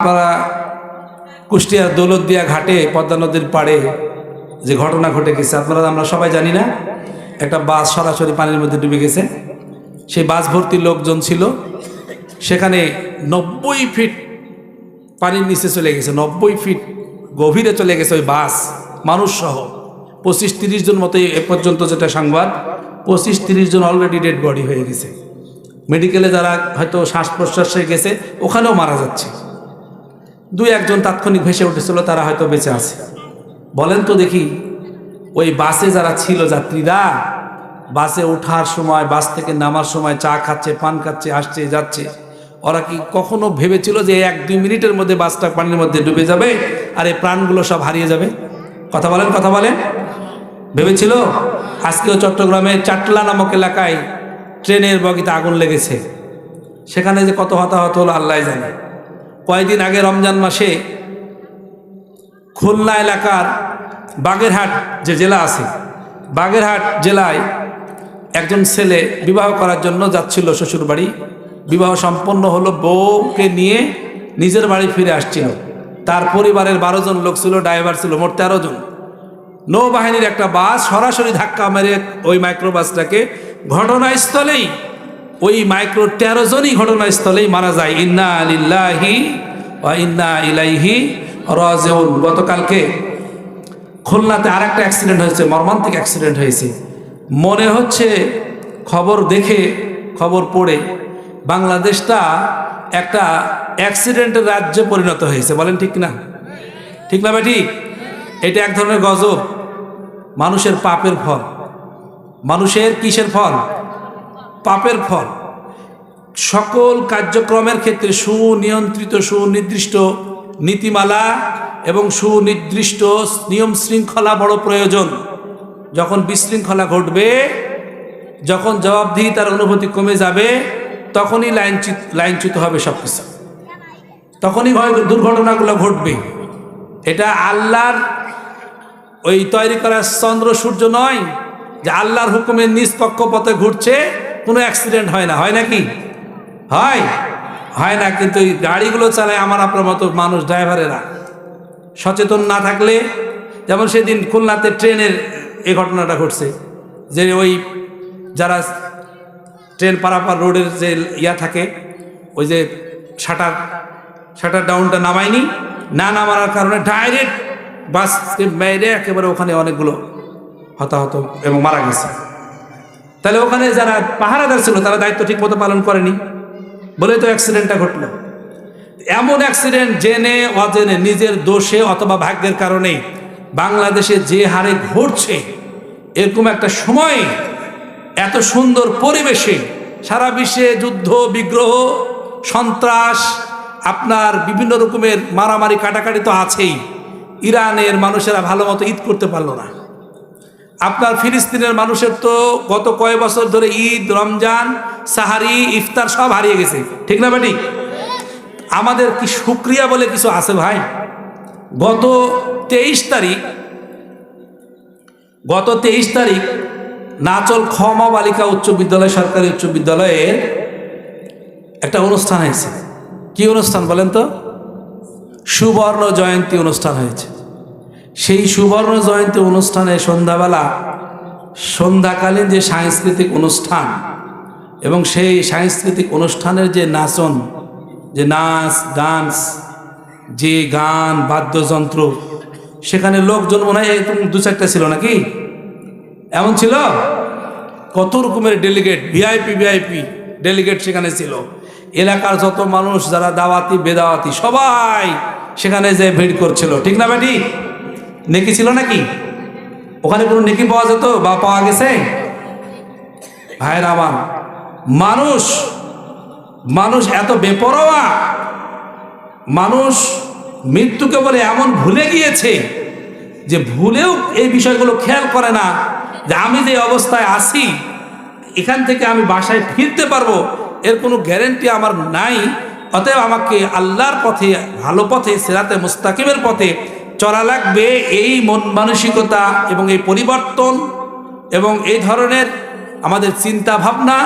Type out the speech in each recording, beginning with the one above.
আপনারা কুষ্টিয়ার দৌলতদিয়া ঘাটে পদ্মা নদীর পাড়ে যে ঘটনা ঘটে গেছে আমরা সবাই জানি না। একটা বাস সরাসরি পানির মধ্যে ডুবে গেছে। সেই বাস ভর্তি লোকজন ছিল, সেখানে 90 ফিট পানির নিচে চলে গেছে, 90 ফিট গভীরে চলে গেছে ওই বাস, মানুষ সহ 25-30 জন মতো এ পর্যন্ত যেটা সংবাদ, 25-30 জন অলরেডি ডেড বডি হয়ে গেছে। মেডিকেলে যারা হয়তো শ্বাস প্রশ্বাসে গেছে ওখানেও মারা যাচ্ছে। 2-1 জন তাৎক্ষণিক ভেসে উঠেছিল, তারা হয়তো বেঁচে আছে। বলেন তো দেখি, ওই বাসে যারা ছিল যাত্রীরা, বাসে ওঠার সময়, বাস থেকে নামার সময় চা খাচ্ছে, পান খাচ্ছে, আসছে যাচ্ছে, ওরা কি কখনো ভেবেছিল যে 1-2 মিনিটের মধ্যে বাসটা পানির মধ্যে ডুবে যাবে আর এই প্রাণগুলো সব হারিয়ে যাবে? কথা বলেন, ভেবেছিল? আজকেও চট্টগ্রামে চাটলা নামক এলাকায় ট্রেনের বগিতে আগুন লেগেছে, সেখানে যে কত হতাহত হলো আল্লাহ জানে। কয়েকদিন আগে রমজান মাসে খুলনা এলাকার বাগেরহাট যে জেলা আছে, বাগেরহাট জেলায় একজন ছেলে বিবাহ করার জন্য যাচ্ছিল শ্বশুর বাড়ি। বিবাহ সম্পন্ন হলো, বউকে নিয়ে নিজের বাড়ি ফিরে আসছিল। তার পরিবারের 12 জন লোক ছিল, ড্রাইভার ছিল, মোট 13 জন। নৌবাহিনীর একটা বাস সরাসরি ধাক্কা মেরে ওই মাইক্রোবাসটাকে ঘটনাস্থলেই, ওই মাইক্রো 13 জনই ঘটনাস্থলেই মারা যায়। ইন্না লিল্লাহি ওয়া ইন্না ইলাইহি রাজিউন। গতকালকে খুলনাতে আরেকটা অ্যাক্সিডেন্ট হয়েছে, মর্মান্তিক অ্যাক্সিডেন্ট হয়েছে। মনে হচ্ছে খবর পড়ে বাংলাদেশটা একটা অ্যাক্সিডেন্টের রাজ্যে পরিণত হয়েছে। বলেন ঠিক না? ঠিক না ভাই? ঠিক। এটা এক ধরনের গজব, মানুষের পাপের ফল। মানুষের কিসের ফল? পাপের ফল। সকল কার্যক্রমের ক্ষেত্রে সুনিয়ন্ত্রিত, সুনির্দিষ্ট নীতিমালা এবং সুনির্দিষ্ট নিয়ম শৃঙ্খলা বড় প্রয়োজন। যখন বিশৃঙ্খলা ঘটবে, যখন জবাবদিহিতার অনুভূতি কমে যাবে, তখনই লাইনচ্যুত হবে সব কিছু, তখনই দুর্ঘটনাগুলো ঘটবে। এটা আল্লাহর ওই তৈরি করা চন্দ্র সূর্য নয় যে আল্লাহর হুকুমের নিষ্পক্ষ পথে ঘুরছে, কোনো অ্যাক্সিডেন্ট হয় না। হয় নাকি? হয় না। কিন্তু এই গাড়িগুলো চালায় আমার আপনার মতো মানুষ, ড্রাইভারেরা সচেতন না থাকলে, যেমন সেদিন খুলনাতে ট্রেনের এই ঘটনাটা ঘটছে, যে ওই যারা ট্রেন পারাপার রোডের যে থাকে, ওই যে শাটার ডাউনটা নামায়নি, না নামার কারণে ডাইরেক্ট বাসকে মেরে একেবারে ওখানে অনেকগুলো হতাহত এবং মারা গেছে। তাহলে ওখানে যারা পাহারাদার ছিল তারা দায়িত্ব ঠিক মতো পালন করেনি বলে তো অ্যাক্সিডেন্টটা ঘটলো। এমন অ্যাক্সিডেন্ট জেনে অজেনে, নিজের দোষে অথবা ভাগ্যের কারণে বাংলাদেশে যে হারে ঘটছে, এরকম একটা সময়ে এত সুন্দর পরিবেশে সারা বিশ্বে যুদ্ধ বিগ্রহ সন্ত্রাস, আপনার বিভিন্ন রকমের মারামারি কাটাকাটি তো আছেই। ইরানের মানুষেরা ভালো মতো ঈদ করতে পারলো না। আপনার ফিলিস্তিনের মানুষের তো গত কয়েক বছর ধরে ঈদ, রমজান, সাহারি, ইফতার সব হারিয়ে গেছে। ঠিক না ভাই? আমাদের কি শুকরিয়া বলে কিছু আছে ভাই? গত 23 তারিখ নাচল ক্ষমা বালিকা উচ্চ বিদ্যালয়, সরকারি উচ্চ বিদ্যালয়ের একটা অনুষ্ঠান হয়েছে। কি অনুষ্ঠান বলেন তো? সুবর্ণ জয়ন্তী অনুষ্ঠান হয়েছে। সেই সুবর্ণ জয়ন্তী অনুষ্ঠানে সন্ধ্যাকালীন যে সাংস্কৃতিক অনুষ্ঠান, এবং সেই সাংস্কৃতিক অনুষ্ঠানের যে নাচন, যে নাচ ডান্স, যে গান বাদ্যযন্ত্র, সেখানে লোকজন মনে হয় 2-4টা ছিল নাকি? এমন ছিল কত রকমের ডেলিগেট, ভিআইপি ডেলিগেট সেখানে ছিল। এলাকার যত মানুষ যারা দাওয়াতি বেদাওয়াতি সবাই সেখানে যে ভিড় করছিল। ঠিক না বেটি? নেকি ছিল নাকি? ওখানে কোনো নেকি পাওয়া যেত বা পাওয়া গেছে? ভাইরা আমার, মানুষ এত বেপরোয়া, মানুষ মৃত্যুকে বলে এমন ভুলে গিয়েছে যে ভুলেও এই বিষয়গুলো খেয়াল করে না যে আমি যে অবস্থায় আছি, এখান থেকে আমি বাসায় ফিরতে পারবো এর কোনো গ্যারেন্টি আমার নাই। অতএব আমাকে আল্লাহর পথে, ভালো পথে, সিরাতে মুস্তাকিমের পথে চলা লাগবে। এই মন মানসিকতা এবং এই পরিবর্তন এবং এই ধরনের আমাদের চিন্তা ভাবনা,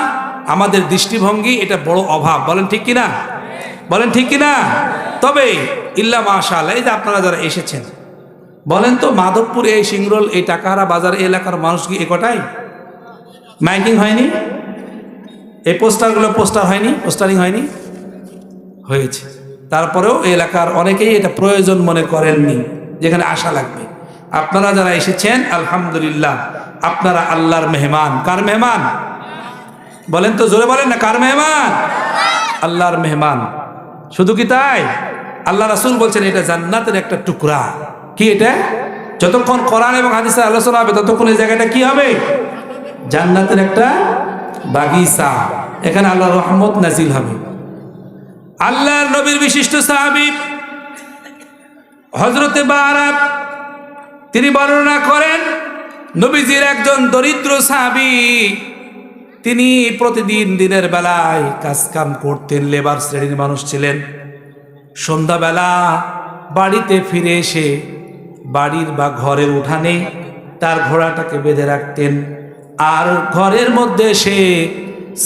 আমাদের দৃষ্টিভঙ্গি, এটা বড় অভাব। বলেন ঠিক কিনা? বলেন ঠিক কিনা? তবে ইল্লা মাশাআল্লাহ, এই যে আপনারা যারা এসেছেন, বলেন তো মাধবপুর, এই সিংরোল, এই টাকাহারা বাজার এলাকার মানুষ কি একটাই? মাইকিং হয়নি? এই পোস্টারগুলো পোস্টার হয়নি? পোস্টারিং হয়নি? হয়েছে। তারপরেও এই এলাকার অনেকেই এটা প্রয়োজন মনে করেননি, যেখানে আশা লাগবে। আপনারা যারা এসেছেন আলহামদুলিল্লাহ, আপনারা আল্লাহর মেহমান। কার মেহমান? বলেন তো, জোরে বলেন না, কার মেহমান? আল্লাহর মেহমান। শুধু কি তাই? আল্লাহ রাসূল বলছেন এটা জান্নাতের একটা টুকরা। কি এটা? যতক্ষণ কোরআন এবং হাদিসের আলোচনা হবে ততক্ষণ এই জায়গাটা কি হবে? জান্নাতের একটা বাগিচা। এখানে আল্লাহর রহমত নাজিল হবে। আল্লাহর নবীর বিশিষ্ট সাহাবী হযরতে বারা তিনি বর্ণনা করেন, নবীজির একজন দরিদ্র সাহাবী, তিনি প্রতিদিন দিনের বেলায় কাজ কাম করতেন, লেবার শ্রেণীর মানুষ ছিলেন। সন্ধ্যাবেলা বাড়িতে ফিরে এসে বাড়ির বা ঘরের উঠানে তার ঘোড়াটাকে বেঁধে রাখতেন, আর ঘরের মধ্যে এসে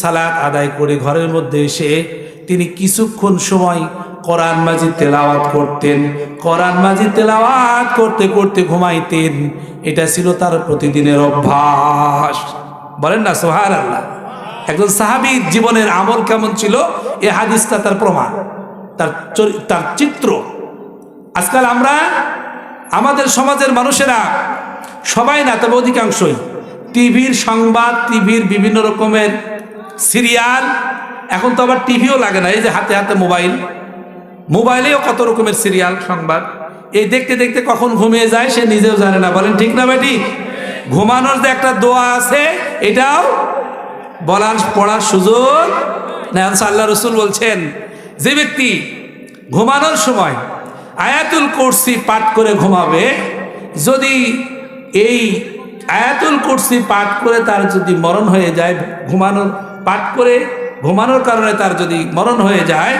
সালাত আদায় করে ঘরের মধ্যে এসে তিনি কিছুক্ষণ সময় কোরআন মাজিদ তেলাওয়াত করতেন। কোরআন মাজিদ তেলাওয়াত করতে করতে ঘুমাইতেন। এটা ছিল তার প্রতিদিনের অভ্যাস। বলেন না সুবহানাল্লাহ। একজন সাহাবীর জীবনের আমল কেমন ছিল, এই হাদিসটা তার প্রমাণ, তার চিত্র। আজকাল আমরা আমাদের সমাজের মানুষেরা সবাই না, তবে অধিকাংশই টিভির সংবাদ, টিভির বিভিন্ন রকমের সিরিয়াল, এখন তো আবার টিভিও লাগে না, এই যে হাতে হাতে মোবাইল, মোবাইলেও কত রকমের সিরিয়াল সংবাদ, এই দেখতে দেখতে কখন ঘুমিয়ে যায় সে নিজেও জানে না। বলেন ঠিক না বেটি? ঘুমানোর যে একটা দোয়া আছে এটাও বলার পড়ার সুযোগ না। আল্লাহ রাসূল বলছেন, যে ব্যক্তি ঘুমানোর সময় আয়াতুল কুরসি পাঠ করে ঘুমাবে, যদি এই আয়াতুল কুরসি পাঠ করে তার যদি মরণ হয়ে যায়, পাঠ করে ঘুমানোর কারণে তার যদি মরণ হয়ে যায়,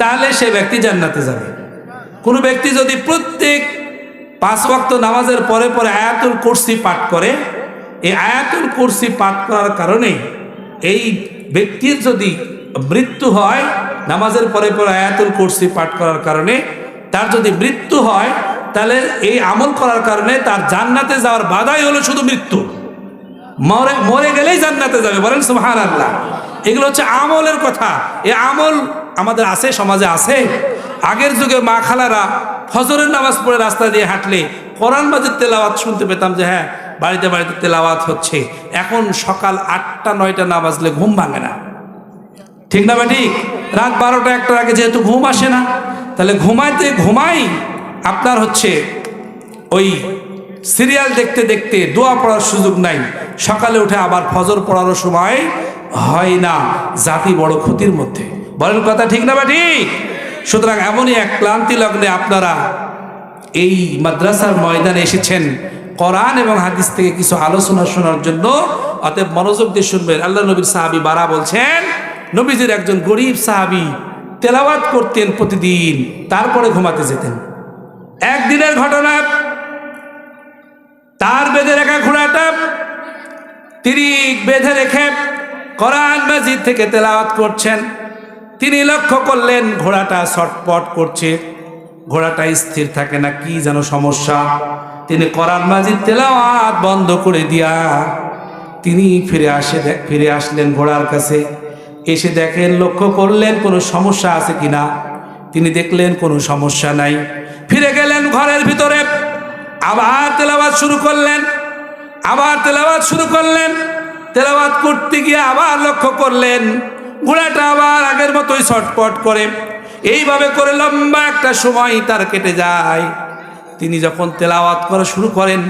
তাহলে সে ব্যক্তি জান্নাতে যাবে। কোনো ব্যক্তি যদি প্রত্যেক 5 ওয়াক্ত নামাজের পরে পরে আয়াতুল কুরসি পাঠ করে, এই আয়াতুল কুরসি পাঠ করার কারণে এই ব্যক্তির যদি মৃত্যু হয়, নামাজের পরে পরে আয়াতুল কুরসি পাঠ করার কারণে তার যদি মৃত্যু হয়, তাহলে এই আমল করার কারণে তার জান্নাতে যাওয়ার বাধাই হলো শুধু মৃত্যু। মরে গেলেই জান্নাতে যাবে। বলেন সুবহানাল্লাহ। এগুলো হচ্ছে আমলের কথা। এই আমল আমাদের আছে, সমাজে আছে। আগের যুগে মা খালারা ফজরের নামাজ পড়ে রাস্তা দিয়ে হাঁটলে কোরআন মাজিদ তেলাওয়াত শুনতে পেতাম, যে হ্যাঁ বাড়িতে বাড়িতে তেলাওয়াত হচ্ছে। এখন সকাল 8টা 9টা না বাজলে ঘুম ভাঙে না, ঠিক না বেটি? রাত 12টা 1টার আগে যেহেতু ঘুম আসে না, তাহলে ঘুমাই আপনার হচ্ছে ওই সিরিয়াল দেখতে দেখতে দোয়া পড়ার সুযোগ নাই। সকালে উঠে আবার ফজর পড়ারও সময় হয় না। জাতি বড় ক্ষতির মধ্যে। বলেন কথা ঠিক না বেটি? সুতরাং এমনই এক ক্লান্তি লগ্নে আপনারা এই মাদ্রাসার ময়দানে এসেছেন কোরআন এবং হাদিস থেকে কিছু আলোচনা শোনার জন্য। অতএব মনোযোগ দিয়ে শুনবেন। আল্লাহ নবীর সাহাবী বারা বলছেন, নবীজির একজন গরিব সাহাবী তেলাওয়াত করতেন প্রতিদিন, তারপরে ঘুমাতে যেতেন। একদিনের ঘটনা, তার বেঁধে রাখা ঘোড়াটা তিনি বেঁধে রেখে কোরআন মাজিদ থেকে তেলাওয়াত করছেন। তিনি লক্ষ্য করলেন ঘোড়াটা ছটপট করছে, ঘোড়াটা স্থির থাকে না, কি যেন সমস্যা। তিনি কোরআন মাজিদ তেলাওয়াত বন্ধ করে দিয়া তিনি ফিরে আসলেন ঘোড়ার কাছে। এসে দেখেন, লক্ষ্য করলেন কোনো সমস্যা আছে কিনা। তিনি দেখলেন কোনো সমস্যা নাই। ফিরে গেলেন ঘরের ভিতরে, আবার তেলাওয়াত শুরু করলেন। তেলাওয়াত করতে গিয়ে আবার লক্ষ্য করলেন ঘোড়াটা আবার আগের মতোই ছটপট করে। এইভাবে করে লম্বা একটা সময় তার কেটে যায়। তিনি যখন তেলাওয়াত করা শুরু করেন,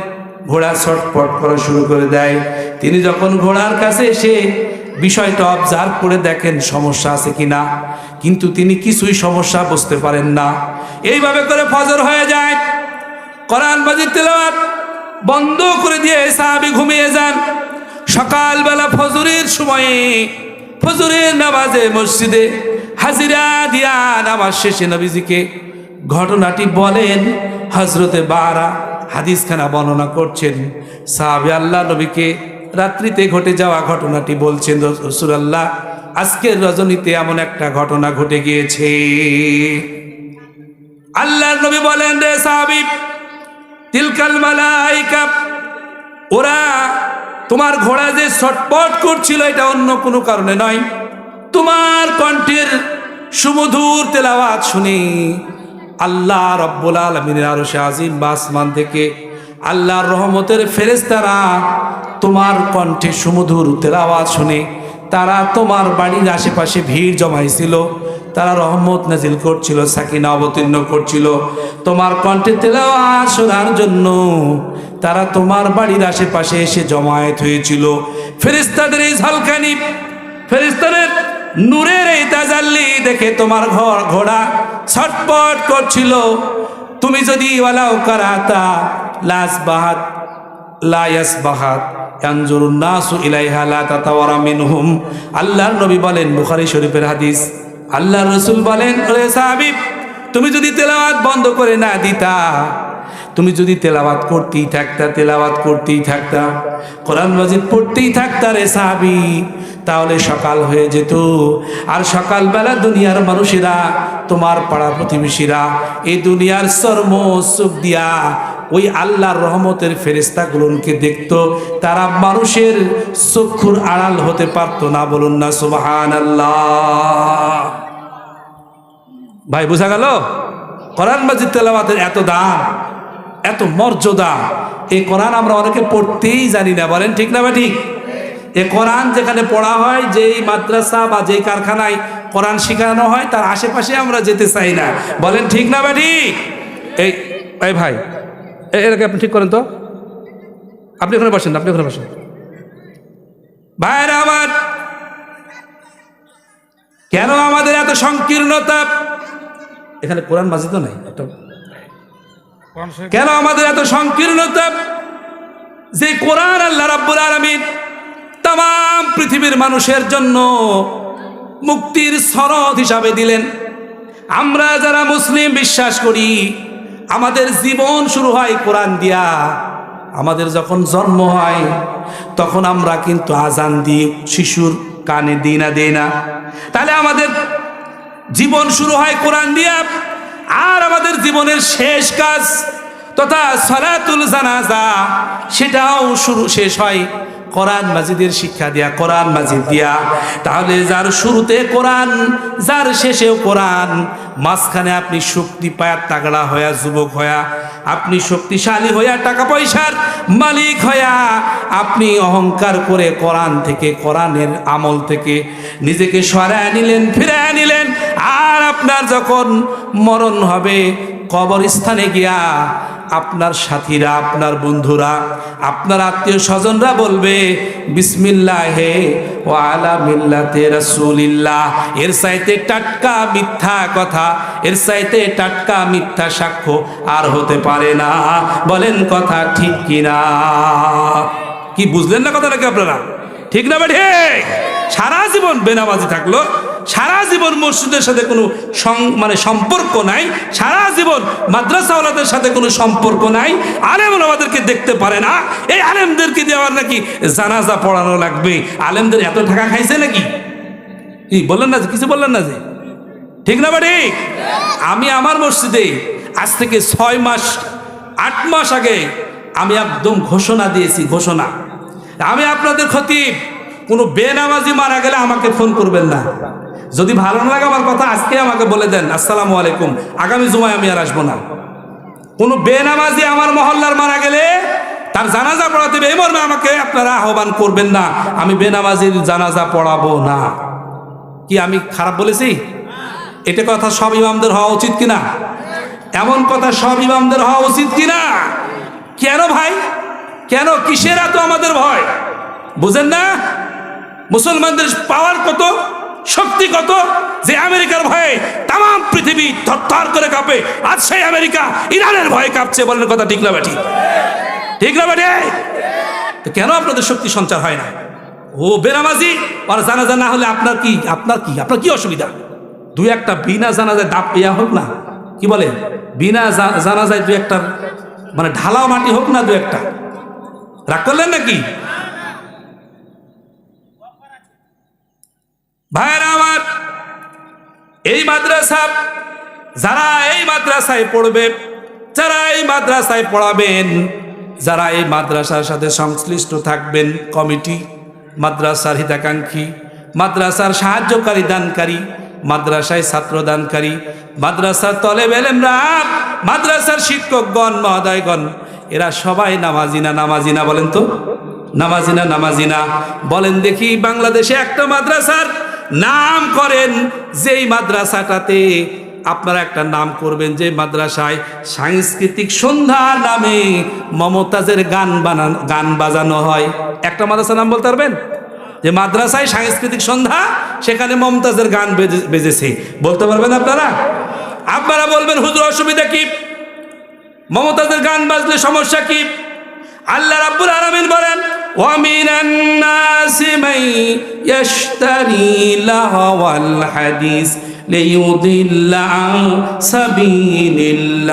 ঘোড়া ছটপট করা শুরু করে দেয়। তিনি যখন ঘোড়ার কাছে এসে বিষয়টা অবজার্ভ করে দেখেন সমস্যা আছে কিনা, কিন্তু তিনি কিছুই সমস্যা বুঝতে পারেন না। এইভাবে করে ফজর হয়ে যায়। কোরআন মাজিদ তেলাওয়াত বন্ধ করে দিয়ে সাহাবী ঘুমিয়ে যান। সকালবেলা ফজরের সময়ে, ফজরের নামাজে মসজিদে হাজিরা দিয়া নামাজ শেষে নবীজিকে ঘটনাটি বলেন। হযরতে বারা হাদিসখানা বর্ণনা করছেন, সাহাবী আল্লাহ নবীকে রাত্রিতে ঘটে যাওয়া ঘটনাটি বলছেন রাসূলুল্লাহ, আজকের রজনীতে এমন একটা ঘটনা ঘটে গিয়েছে। আল্লাহর নবী বলেন, রে সাহাবী, তিলকাল মালাইকা, ওরা তোমার ঘোড়া যে ছটপট করছিল এটা অন্য কোনো কারণে নয়, তোমার কণ্ঠের সুমধুর তেলাওয়াত শুনে আল্লাহ রাব্বুল আলামিনের আরশে আজিম বা আসমান থেকে আল্লাহর রহমতের ফেরেশতারা তোমার কণ্ঠে সুমধুর তেলাওয়াত শুনে তারা তোমার বাড়ির আশেপাশে ভিড় জমাইছিল, তারা রহমত নাজিল করছিল, সাকিনা অবতীর্ণ করছিল তোমার কণ্ঠে তেলাওয়াত শোনার জন্য। তারা তোমার বাড়ির আশেপাশে এসে জমায়েত হয়েছিল। ফেরেশতাদের এই ঝলকানি, ফেরেশতাদের নূরের এই তাজাল্লি দেখে তোমার ঘোড়া ছটপট করছিল। তুমি যদি ওয়ালাউ কারাতা লাসবাহাত লায়াসবাহাত ইয়ানজুরুন নাসু ইলাইহা লা তাতাওয়ারা মিনহুম। আল্লাহর নবী বলেন, বুখারী শরীফের হাদিস, আল্লাহর রাসূল বলেন, ওরে সাহাবী, তুমি যদি তেলাওয়াত বন্ধ করে না দিতা, তুমি যদি তেলাওয়াত করতেই থাকতা, কোরআন মাজিদ পড়তেই থাকতা রে সাহাবী, তাহলে সকাল হয়ে যেত। আর সকালবেলা দুনিয়ার মানুষেরা, তোমার পাড়া প্রতিবেশীরা এই দুনিয়ার চর্ম চোখ দিয়া ওই আল্লাহর রহমতের ফেরেশতাগুলোকে দেখতো, তারা মানুষের চক্ষুর আড়াল হতে পারতো না। বলুন না সুবহানাল্লাহ। ভাই বোঝা গেল কোরআন মাজিদ তেলাওয়াতের এত দাম, এত মর্যাদা। এই কোরআন আমরা অনেকে পড়তেই জানি না, বলেন ঠিক না বা ঠিক? এই কোরআন যেখানে পড়া হয়, যেই মাদ্রাসা বা যেই কারখানায় কোরআন শেখানো হয়, তার আশেপাশে আমরা যেতে চাই না, বলেন ঠিক না বা ঠিক? এই ভাই, এটাকে আপনি ঠিক করেন তো, আপনি ওখানে বসেন, ভাইরা আমার, কেন আমাদের এত সংকীর্ণতা? এখানে কোরআন মাজিদ নাই, কেন আমাদের এত সংকীর্ণতা? যে কোরআন আল্লাহ রাব্বুল আলামিন তাম পৃথিবীর মানুষের জন্য মুক্তির সনদ হিসাবে দিলেন। আমরা যারা মুসলিম বিশ্বাস করি, আমাদের জীবন শুরু হয় কোরআন দিয়া। আমাদের যখন জন্ম হয় তখন আমরা কিন্তু আজান দিয়ে শিশুর কানে দিই না, তাহলে আমাদের জীবন শুরু হয় কোরআন দিয়া। আর আমাদের জীবনের শেষ কাজ তথা সালাতুল জানাজা, সেটাও শেষ হয় কোরআন মাজিদের শিক্ষা দিয়া, কোরআন মাজিদ দিয়া। তাহলে যার শুরুতে কোরআন, যার শেষেও কোরআন, মাঝখানে আপনি শক্তি পায়া তাগড়া হয়া, যুবক হয়া, আপনি শক্তিশালী হইয়া, টাকা পয়সার মালিক হইয়া আপনি অহংকার করে কোরআন থেকে, কোরআনের আমল থেকে নিজেকে সরায় নিলেন, ফিরায় নিলেন। আর আপনার যখন মরণ হবে, কবরস্থানে গিয়া আপনার সাথীরা, আপনার বন্ধুরা, আপনার আত্মীয় স্বজনরা বলবে, বিসমিল্লাহে ওয়া আলা মিল্লাতে রাসূলিল্লাহ। এর চাইতে টাটকা মিথ্যা কথা, এর চাইতে টাটকা মিথ্যা সাক্ষ্য আর হতে পারে না। বলেন কথা ঠিক কিনা? কি বুঝলেন না কথাটাকে আপনারা? ঠিক না বেঠে? সারা জীবন বেনামাজি থাকলো, সারা জীবন মসজিদের সাথে কোনো সম্পর্ক নাই, সারা জীবন মাদ্রাসাওয়ালাদের সাথে কোনো সম্পর্ক নাই, আলেম আমাদেরকে দেখতে পারে না। এই আলেমদেরকে দেওয়ার নাকি জানাজা পড়ানো লাগবে। আলেমদের এত টাকা খাইছে নাকি? কি বললেন না? কিছু বললেন না যে? ঠিক না বাড়ি? আমি আমার মসজিদে আজ থেকে 6 মাস 8 মাস আগে আমি একদম ঘোষণা দিয়েছি, ঘোষণা, আমি আপনাদের খতিব, কোনো বেনামাজি মারা গেলে আমাকে ফোন করবেন না। যদি ভালো না লাগে আমার কথা, আজকে আমাকে বলে দেন আসসালামু আলাইকুম, আগামী জুমায় আমি আর আসবো না। কোনো বেনামাজি আমার মহল্লার মারা গেলে তার জানাজা পড়াতে হবে, এই মর্মে আমাকে আপনারা আহ্বান করবেন না। আমি বেনামাজির জানাজা পড়াবো না। কি আমি খারাপ বলেছি? এটা কথা সব ইমামদের হওয়া উচিত কিনা? এমন কথা সব ইমামদের হওয়া উচিত কিনা? কেন ভাই, কেন, কিসের এত আমাদের ভয়? বুঝেন না মুসলমানদের পাওয়ার কত, শক্তি কত, যে আমেরিকার ভয়ে তাম পৃথিবী থরথর করে কাঁপে। আজ সেই আমেরিকা ইরানের ভয়ে কাঁপছে। বলেন কথা ঠিক না বেঠি? ঠিক না বেঠি? তো কেন আপনাদের শক্তি সঞ্চার হয় না? ও বেনামাজি আর জানাজা না হলে আপনার কি অসুবিধা? 2-1টা বিনা জানাজায় ডাব পেয়া হোক না, কি বলে, বিনা জানাজায় 2-1টা ঢালাও মাটি হোক না, 2-1টা। রাগ করলেন নাকি? ভাইরা আমার, এই মাদ্রাসা, যারা এই মাদ্রাসায় পড়বে, যারা এই মাদ্রাসায় পড়াবেন, যারা এই মাদ্রাসার সাথে সংশ্লিষ্ট থাকবেন, কমিটি, মাদ্রাসার হিতাকাঙ্ক্ষী, মাদ্রাসার সাহায্যকারী দানকারী, মাদ্রাসায় ছাত্র দানকারী, মাদ্রাসার তলেব এলেমরা, মাদ্রাসার শিক্ষকগণ, মহোদয়গণ, এরা সবাই নামাজিনা। নামাজিনা বলেন তো, নামাজিনা, নামাজিনা বলেন দেখি। বাংলাদেশে একটা মাদ্রাসার নাম করেন, যেই মাদ্রাসাটাতে আপনারা একটা নাম করবেন, যে মাদ্রাসায় সাংস্কৃতিক সন্ধ্যার নামে মমতাজের গান বাজানো হয়। একটা মাদ্রাসার নাম বলতে পারবেন? যে মাদ্রাসায় সাংস্কৃতিক সন্ধ্যা, সেখানে মমতাজের গান বেজেছে, বলতে পারবেন আপনারা? আপনারা বলবেন হুজুর অসুবিধা কি, মমতাজের গান বাজলে সমস্যা কি? আল্লাহ রাব্বুল আলামিন বলেন, ওয়া মিনান নাসি মান ইয়াশতারি লাহওয়াল হাদিস লিয়ুদিল্লা আন সাবিলিল্লাহি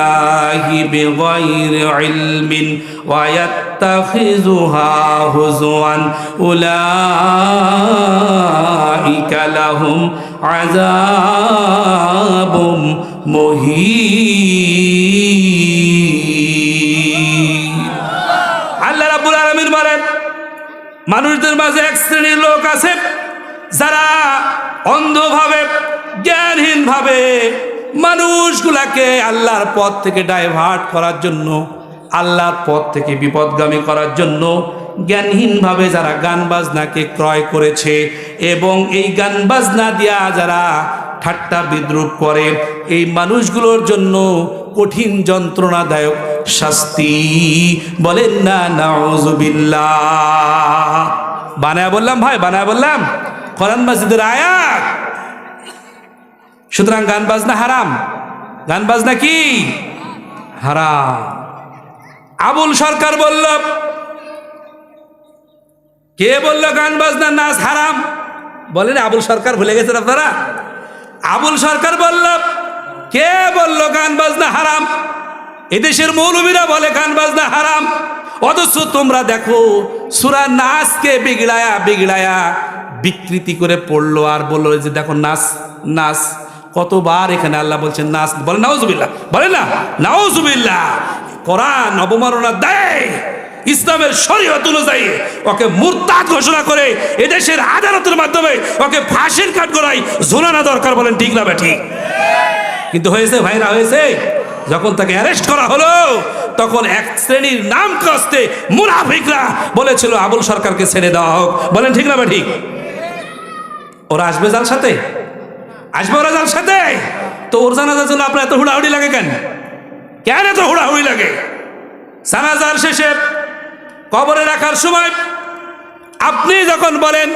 বিগাইরি ইলমিন ওয়া ইয়াত্তাখিযুহা হুজওয়ান উলাইকা লাহুম আযাবুম মুহিন। আল্লাহ রাব্বুল আলামিন বলেন, মানুষদের মাঝে এক শ্রেণীর লোক আছে যারা অন্ধভাবে, জ্ঞানহীনভাবে মানুষগুলাকে আল্লাহর পথ থেকে ডাইভার্ট করার জন্য, আল্লাহর পথ থেকে বিপদগামী করার জন্য জ্ঞানহীনভাবে যারা গান বাজনাকে ক্রয় করেছে, এবং এই গান বাজনা দিয়া যারা ঠাট্টা বিদ্রুপ করে, এই মানুষগুলোর জন্য কঠিন যন্ত্রণাদায়ক শাস্তি। বলেন না নাউযুবিল্লাহ। বানায়া বললাম ভাই, বানায়া বললাম, কোরআন মাজিদের আয়াত। সুতরাং গান বাজনা হারাম। গান বাজনা কি হারাম। আবুল সরকার বলল, কে বলল গান বাজনা নাচ হারাম? বলেন আবুল সরকার, ভুলে গেছেন আপনারা? আবুল সরকার বলল, কে বলল গান বাজনা হারাম? এদেশের মৌলবীরা বলে গান বাজনা হারাম, অথচ তোমরা দেখো সূরা নাসকে বিগড়ায়া বিগড়ায়া বিকৃতি করে পড়লো, আর বললো যে দেখো নাচ নাচ। কতবার এখানে আল্লাহ বলছেন নাচ, বলে নাউজুবিল্লাহ, বলে না নাউজুবিল্লাহ। কোরআন অবমাননা দেয়, ইসলামের শরীয়ত অনুযায়ী ওকে মুরতাদ ঘোষণা করে এদেশের আদালতের মাধ্যমে ওকে ফাঁসির কাঠগড়ায় ঝোলানো দরকার। বলেন ঠিক না ঠিক? কিন্তু হয়েছে ভাইরা, হয়েছে। যখন তাকে অ্যারেস্ট করা হলো, তখন এক শ্রেণীর নাম কস্তে মুনাফিকরা বলেছিল আবুল সরকারকে ছেড়ে দেওয়া হোক। বলেন ঠিক না ঠিক? ওরা আসবে যার সাথে, আসবে ওরা যার সাথে, তো ওর জানাজার জন্য আপনার এত হুড়াহুড়ি লাগে কেন? কেন এত হুড়াহুড়ি লাগে? জানাজার শেষে কবরে রাখার সময় আপনি যখন বলেন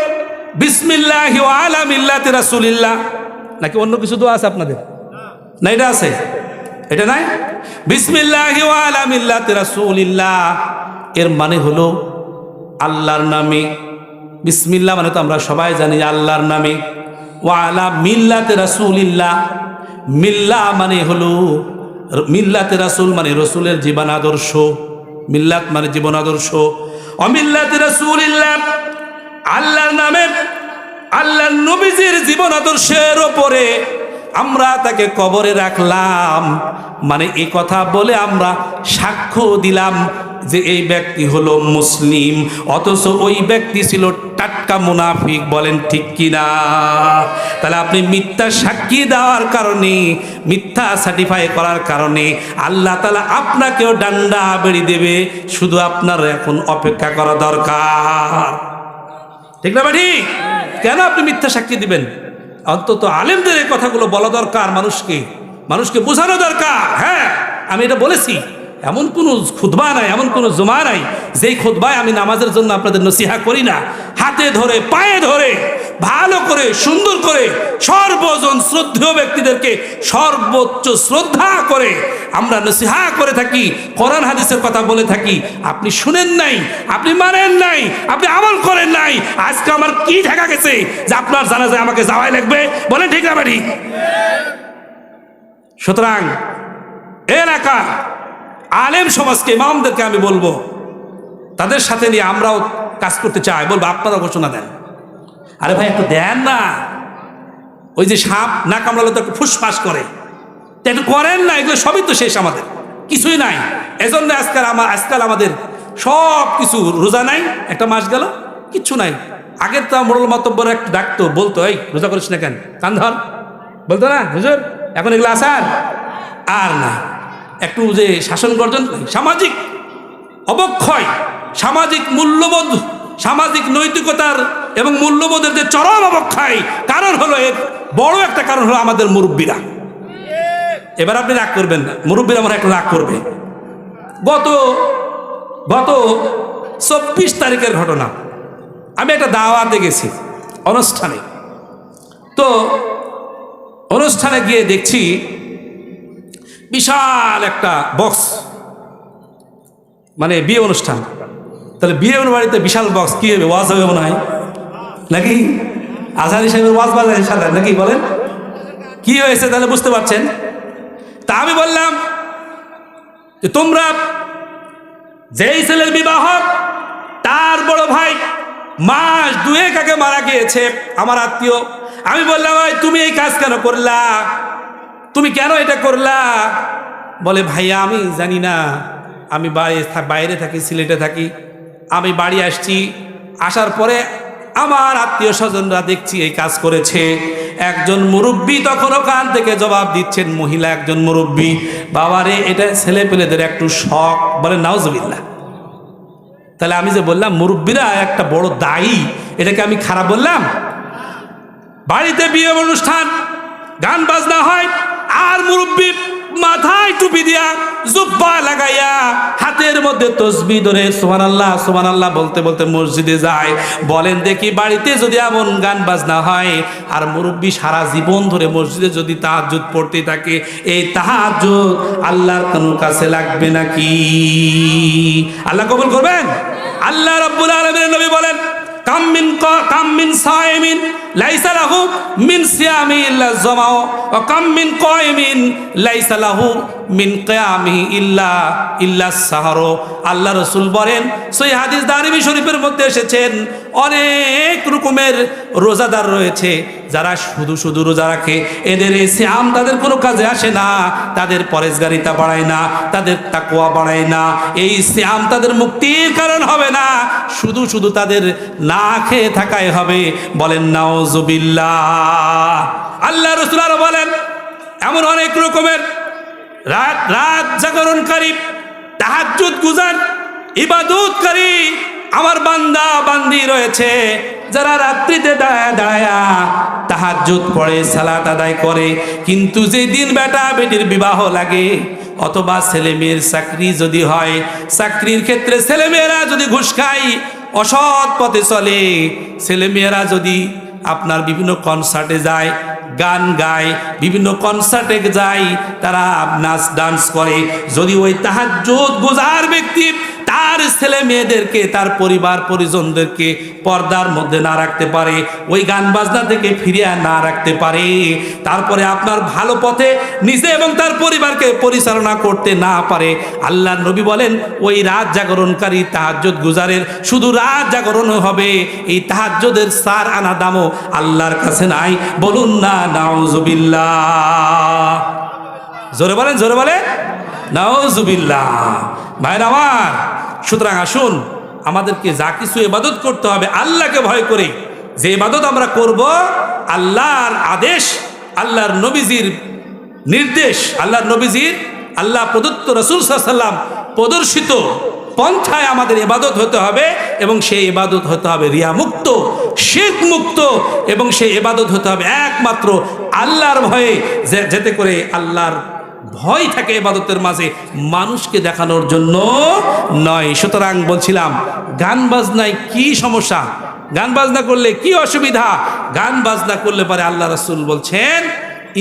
বিসমিল্লাহি ওয়া আলা মিল্লাতি রাসূলিল্লাহ, নাকি অন্য কিছু দোয়া আছে আপনাদের? না, এটা আছে, এটা নাই। বিসমিল্লাহি ওয়া আলা মিল্লাতি রাসূলিল্লাহ এর মানে হলো আল্লাহর নামে। বিসমিল্লাহ মানে তো আমরা সবাই জানি আল্লাহর নামে। ওয়া আলা মিল্লাতি রাসূলিল্লাহ, মিল্লাহ মানে হলো মিল্লাতে রাসূল মানে রসুলের জীবন আদর্শ। মিল্লাত মানে জীবন আদর্শ। অমিল্লাতে রাসূলিল্লাহ আল্লাহর নামে, আল্লাহর নবীজির জীবন আদর্শের ওপরে আমরা তাকে কবরে রাখলাম, মানে এই কথা বলে আমরা সাক্ষ্য দিলাম যে এই ব্যক্তি হলো মুসলিম, অথচ ওই ব্যক্তি ছিল টাটকা মুনাফিক। বলেন ঠিক কিনা? তাহলে আপনি মিথ্যা সাক্ষী দেওয়ার কারণে, মিথ্যা সার্টিফাই করার কারণে আল্লাহ তাআলা আপনাকেও ডান্ডা বেড়ি দেবে। শুধু আপনার এখন অপেক্ষা করা দরকার। ঠিক না ভাই? কেন আপনি মিথ্যা সাক্ষী দিবেন? অন্তত আলেমদের এই কথাগুলো বলা দরকার, মানুষকে বোঝানো দরকার। হ্যাঁ, আমি এটা বলেছি, এমন কোনো খুতবা নাই, এমন কোনো জুমা নাই যেই খুতবায় আমি নামাজের জন্য আপনাদের নসিহা করি না। হাতে ধরে পায়ে ধরে ভালো করে সুন্দর করে সর্বজন শ্রদ্ধেয় ব্যক্তিদেরকে সর্বোচ্চ শ্রদ্ধা করে আমরা নসিহা করে থাকি, কোরআন হাদিসের কথা বলে থাকি। আপনি শুনেন নাই, আপনি মানেন নাই, আপনি আমল করেন নাই। আজকে আমার কি ঢাকা গেছে যে আপনার জানাজায় আমাকে যাওয়াই লাগবে? বলেন ঠিক না বাড়ি? সুতরাং এলাকা আলেম সমাজকে, ইমামদেরকে আমি বলবো, তাদের সাথে নিয়ে আমরাও কাজ করতে চাই। বলবো আপনারা ঘোষণা দেন। আরে ভাই একটু দেন না, ওই যে সাপ না কামড়ালে তো একটু ফুসফাস করে, তো একটু করেন না, এগুলো সবই তো শেষ, আমাদের কিছুই নাই। এজন্য আজকাল আমাদের সব কিছু, রোজা নাই, একটা মাস গেল কিচ্ছু নাই। আগের তো মোড়ল মাতব্বর একটা ডাকতো, বলতো এই রোজা করিস না কেন, কান ধর, বলতো না হুজুর। এখন এগুলো আসার আর না, একটু যে শাসন গর্জন, সামাজিক অবক্ষয়, সামাজিক মূল্যবোধ, সামাজিক নৈতিকতার এবং মূল্যবোধের যে চরম অবক্ষয়, কারণ হলো, এর বড় একটা কারণ হলো আমাদের মুরব্বীরা। এবার আপনি রাগ করবেন না, মুরব্বীরা আমার একটা রাগ করবে। গত 24 তারিখের ঘটনা, আমি একটা দাওয়াতে গেছি অনুষ্ঠানে, তো অনুষ্ঠানে গিয়ে দেখছি বিশাল একটা বক্স, মানে বিয়ে অনুষ্ঠান। তাহলে বিয়ে বাড়িতে বিশাল বক্স কি হবে, ওয়াজ হবে মনে হয় নাকি? আজহারি সাহেবের ওয়াজ বাজারে সাথে নাকি, বলেন কি হয়েছে তাহলে বুঝতে পারছেন। তা আমি বললাম যে তোমরা, যেই ছেলের বিবাহ, তার বড় ভাই মাস 2 আগে মারা গিয়েছে, আমার আত্মীয়। আমি বললাম ভাই তুমি এই কাজ কেন করলা, তুমি কেন এটা করলা? বলে ভাইয়া আমি জানি না, আমি বাইরে থাকি, সিলেটে থাকি, আমি বাড়ি আসছি, আসার পরে আমার আত্মীয় স্বজনরা দেখছি এই কাজ করেছে। একজন মুরব্বী তখন ওখান থেকে জবাব দিচ্ছেন, মহিলা একজন মুরব্বী, বাবারে এটা ছেলে পেলেদের একটু শখ, বলে নাউজুবিল্লাহ। তাহলে আমি যে বললাম মুরব্বীরা একটা বড় দায়ী, এটাকে আমি খারাপ বললাম? বাড়িতে বিয়ে অনুষ্ঠান, গান বাজনা হয়, আর মুরব্বী মাথায় টুপি দিয়া, জুব্বা লাগাইয়া, হাতের মধ্যে তসবিহ ধরে সুবহানাল্লাহ সুবহানাল্লাহ বলতে বলতে মসজিদে যায়। বলেন দেখি, বাড়িতে যদি এমন গান বাজনা হয়, আর মুরব্বী সারা জীবন ধরে মসজিদে যদি তাহাজ্জুদ পড়তে থাকে, এই তাহাজ্জুদ আল্লাহর কোনো কাছে লাগবে নাকি? আল্লাহ কবুল করবেন? আল্লাহ রাব্বুল আলামিনের নবী বলেন, কাম মিন সাইমিন লাইসা লাহু মিন সিয়ামি ইল্লা যামাউ ওয়া কাম মিন কায়িমিন লাইসা লাহু মিন কিয়ামিহি ইল্লা সাহরু। আল্লাহ রাসূল বলেন, সহিহ হাদিস দারিমি শরীফের মধ্যে এসেছেন, অনেক রকমের রোজাদার রয়েছে যারা শুধু শুধু রোজা রাখে, এদের এই সিয়াম তাদের কোনো কাজে আসে না, তাদের পরেজগারিতা বাড়ায় না, তাদের তাকওয়া বাড়ায় না, এই সিয়াম তাদের মুক্তির কারণ হবে না, শুধু শুধু তাদের না খেয়ে থাকাই হবে। বলেন নাউজুবিল্লাহ। আল্লাহ রাসূল আরো বলেন, এমন অনেক রকমের রাত জাগরণকারী, তাহাজ্জুদ গুজার, ইবাদতকারী আমার বান্দা বান্দি রয়েছে, যারা রাত্রিতে দাঁড়ায় দাঁড়ায় তাহাজ্জুদ পড়ে, সালাত আদায় করে, কিন্তু যেদিন বেটা বেটির বিবাহ লাগে, অথবা ছেলে মেয়ের চাকরি যদি হয়, চাকরির ক্ষেত্রে ছেলে মেয়েরা যদি ঘুষ খায়, অসৎ পথে চলে, ছেলে মেয়েরা যদি আপনার বিভিন্ন কনসার্টে যায়, গান গায়, বিভিন্ন কনসার্টে যায়, তারা নাচ ডান্স করে, যদি ওই তাহাজ্জুদ গুজার ব্যক্তি তার ছেলে মেয়েদেরকে, তার পরিবার পরিজনদেরকে পর্দার মধ্যে না রাখতে পারে, ওই গান বাজনা থেকে ফিরিয়ে না রাখতে পারে, তারপরে আপনার ভালো পথে নিজে এবং তার পরিবারকে পরিচালনা করতে না পারে, আল্লাহর নবী বলেন ওই রাত জাগরণকারী তাহাজ্জুদ গুজারের শুধু রাত জাগরণ হবে, এই তাহাজ্জুদের 4 আনা দামও আল্লাহর কাছে নাই। বলুন না নাউজুবিল্লাহ। জোরে বলেন, জোরে বলে নাউজুবিল্লাহ। ভাইরা আমার, সুতরাং আসুন, আমাদেরকে যা কিছু ইবাদত করতে হবে আল্লাহকে ভয় করে, যে ইবাদত আমরা করব আল্লাহর আদেশ, আল্লাহর নবীজির নির্দেশ, আল্লাহর নবীজির, আল্লাহ প্রদত্ত রাসূল সাল্লাল্লাহু আলাইহি ওয়াসাল্লাম প্রদর্শিত পন্থায় আমাদের ইবাদত হতে হবে, এবং সেই ইবাদত হতে হবে রিয়া মুক্ত, শিরক মুক্ত, এবং সেই ইবাদত হতে হবে একমাত্র আল্লাহর ভয়ে, যেতে করে আল্লাহর ভয় থাকে ইবাদতের মাঝে, মানুষকে দেখানোর জন্য নয়। সুতরাং বলছিলাম, গান বাজনায় কি সমস্যা, গান বাজনা করলে কি অসুবিধা? গান বাজনা করলে পরে আল্লাহ রাসূল বলছেন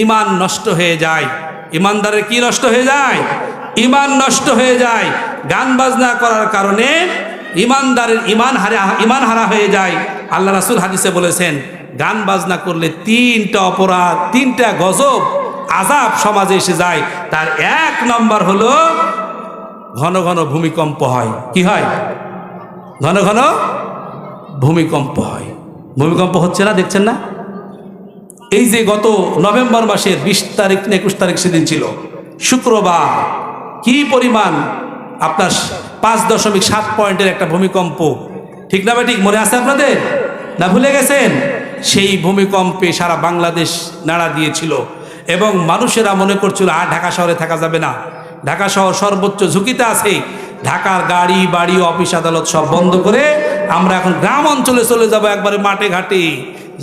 ঈমান নষ্ট হয়ে যায়। ঈমানদারের কি নষ্ট হয়ে যায়? ঈমান নষ্ট হয়ে যায়। গান বাজনা করার কারণে ঈমানদারের ঈমান হারা হয়ে যায়। আল্লাহ রাসূল হাদিসে বলেছেন, গান বাজনা করলে 3টা অপরাধ, 3টা গজব, আযাব সমাজে এসে যায়। তার 1 নম্বর হলো ঘন ঘন ভূমিকম্প হয়। কি হয়? ঘন ঘন ভূমিকম্প হয়। ভূমিকম্প হচ্ছে না, দেখছেন না? এই যে গত নভেম্বর মাসের 20 তারিখ না 21 তারিখ সেদিন ছিল শুক্রবার, কি পরিমাণ আপনার 5.7 পয়েন্টের একটা ভূমিকম্প, ঠিক না? ঠিক মনে আছে আপনাদের না ভুলে গেছেন? সেই ভূমিকম্পে সারা বাংলাদেশ নাড়া দিয়েছিল এবং মানুষেরা মনে করছিল আর ঢাকা শহরে থাকা যাবে না, ঢাকা শহর সর্বোচ্চ ঝুঁকিতে আছে, ঢাকার গাড়ি বাড়ি অফিস আদালত সব বন্ধ করে আমরা এখন গ্রাম অঞ্চলে চলে যাব, একবারে মাঠে ঘাটে।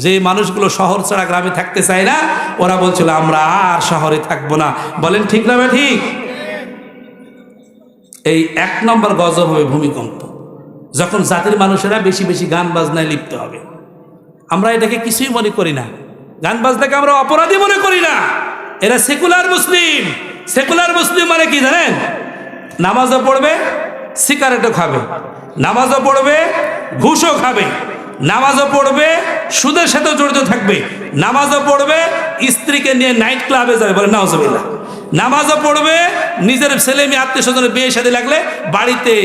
যে মানুষগুলো শহর ছাড়া গ্রামে থাকতে চায় না, ওরা বলছিল আমরা আর শহরে থাকবো না। বলেন ঠিক না ঠিক? এই 1 নম্বর গজব হবে ভূমিকম্প, যখন জাতির মানুষেরা বেশি বেশি গান বাজনায় লিপ্ত হবে। আমরা এটাকে কিছুই মনে করি না, গান বাজনাকে আমরা অপরাধী মনে করি না। এরা সেকুলার মুসলিম। সেকুলার মুসলিম মানে কি জানেন? নামাজও পড়বে, সিগারেটও খাবে, নামাজও পড়বে, ঘুষও খাবে, নামাজও পড়বে, সুদের সাথেও জড়িত থাকবে, নামাজও পড়বে, স্ত্রীকে নিয়ে নাইট ক্লাবে যাবে, বলে নাউজুবিল্লাহ, নামাজও পড়বে, নিজের ছেলে মেয়ে আত্মীয় স্বজনের বিয়ে শাদী লাগলে বাড়িতে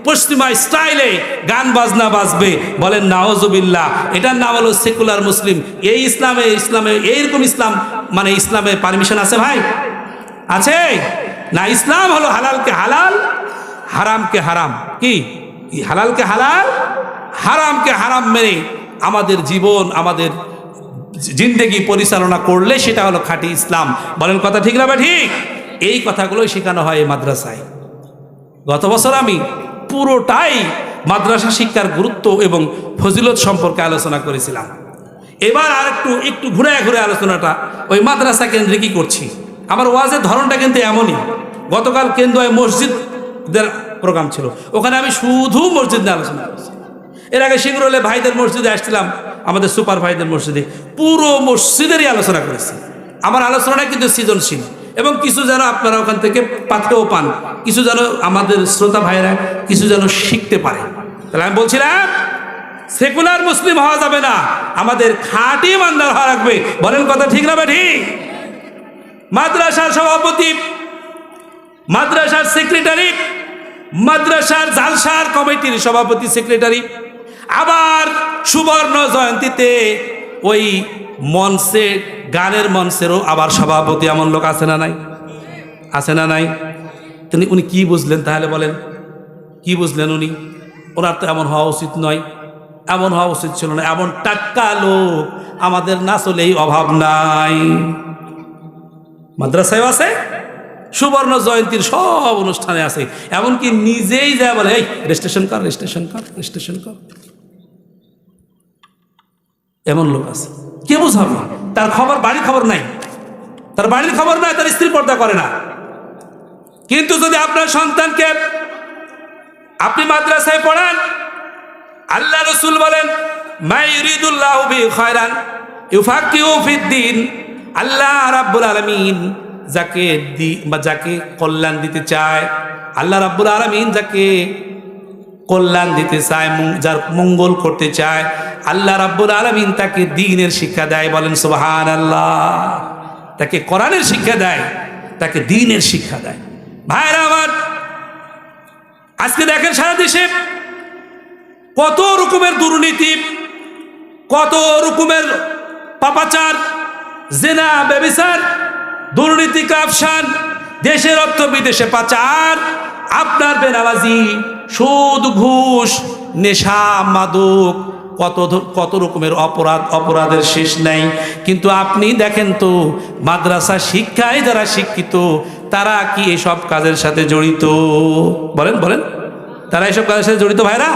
পশ্চিমা স্টাইলে গান বাজনা বাজবে, বলেন নাউজুবিল্লাহ। এটার নাম হলো সেকুলার মুসলিম। এই ইসলামে এইরকম ইসলাম মানে ইসলামে পারমিশন আছে ভাই? আছে না? ইসলাম হলো হালালকে হালাল, হারামকে হারাম। কি? হালালকে হালাল, হারামকে হারাম মেনে আমাদের জীবন, আমাদের জিন্দেগি পরিচালনা করলে সেটা হলো খাঁটি ইসলাম। বলেন কথা ঠিক না? ঠিক। এই কথাগুলোই শেখানো হয় এই মাদ্রাসায়। গত বছর আমি পুরোটাই মাদ্রাসা শিক্ষার গুরুত্ব এবং ফজিলত সম্পর্কে আলোচনা করেছিলাম। এবার আর একটু ঘুরে ঘুরে আলোচনাটা ওই মাদ্রাসা কেন্দ্রিকই করছি। আমার ওয়াজের ধরনটা কিন্তু এমনই। গতকাল কেন্দ্রীয় মসজিদের প্রোগ্রাম ছিল, ওখানে আমি শুধু মসজিদ নিয়ে আলোচনা করছি। এর আগে সিঙ্গুরলে ভাইদের মসজিদে আসছিলাম, আমাদের সুপার ভাইদের মসজিদে, পুরো মসজিদেরই আলোচনা করেছি। আমার আলোচনাটা কিন্তু সৃজনশীল এবং কিছু যেন আপনারা ওখান থেকে পাঠেও পান, কিছু যেন আমাদের শ্রোতা ভাইরা কিছু যেন শিখতে পারে। তাহলে আমি বলছিলাম সেকুলার মুসলিম হওয়া যাবে না, আমাদের খাঁটি ইমানদার হওয়া রাখবে। বলেন কথা ঠিক না? ঠিক। মাদ্রাসার সভাপতি, মাদ্রাসার সেক্রেটারি, মাদ্রাসার জালসার কমিটির সভাপতি সেক্রেটারি, আবার সুবর্ণ জয়ন্তীতে ওই মঞ্চে গানের মঞ্চেরও আবার সভাপতি, এমন লোক আছে না নাই? আছে না নাই? উনি কি বুঝলেন তাহলে? বলেন কি বুঝলেন উনি? ওনার তো এমন হওয়া উচিত নয়, এমন হওয়া উচিত ছিল না। এমন টাক্কা লোক আমাদের না চলেই অভাব নাই। মাদ্রাসায় আছে, সুবর্ণ জয়ন্তীর সব অনুষ্ঠানে আছে, এমনকি নিজেই যায় বলে এই রেজিস্ট্রেশন কর, রেজিস্ট্রেশন কর, রেজিস্ট্রেশন কর। এমন লোক আছে। কে বুঝাবে? তার খবর, বাড়ির খবর নাই, তার বাড়ির খবর নাই, তার স্ত্রী পর্দা করে না। কিন্তু যদি আপনার সন্তানকে আপনি মাদ্রাসায় পড়ান, আল্লাহ রাসূল বলেন মা ইউরিদুল্লাহু বিহি খায়রান ইউফাক্কিহু ফিদ্দিন। আল্লাহ রাব্বুল আলামিন যাকে কল্যাণ দিতে চায়, আল্লাহ রাব্বুল আলামিন যাকে কল্যাণ দিতে চায়, যার মঙ্গল করতে চায়, আল্লাহ রাব্বুল আলামিন তাকে দ্বীনের শিক্ষা দেয়। বলেন সুবহানাল্লাহ। তাকে কোরআনের শিক্ষা দেয়, তাকে দ্বীনের শিক্ষা দেয়। ভাইরা আমার, আজকে দেখেন সারা দেশে কত রকমের দুর্নীতি, কত রকমের পাপাচার, জিনা, ব্যভিচার, দুর্নীতি, কারপ্শন, দেশের অর্থ বিদেশে পাচার, আপনার বেনামাজি, সুদ, ঘুষ, নেশা, মাদক, কত রকমের অপরাধের শেষ নাই। কিন্তু আপনি দেখেন তো মাদ্রাসা শিক্ষায় যারা শিক্ষিত তারা কি এসব কাজের সাথে জড়িত? বলেন বলেন, তারা এসব কাজের সাথে জড়িত? ভাইরা,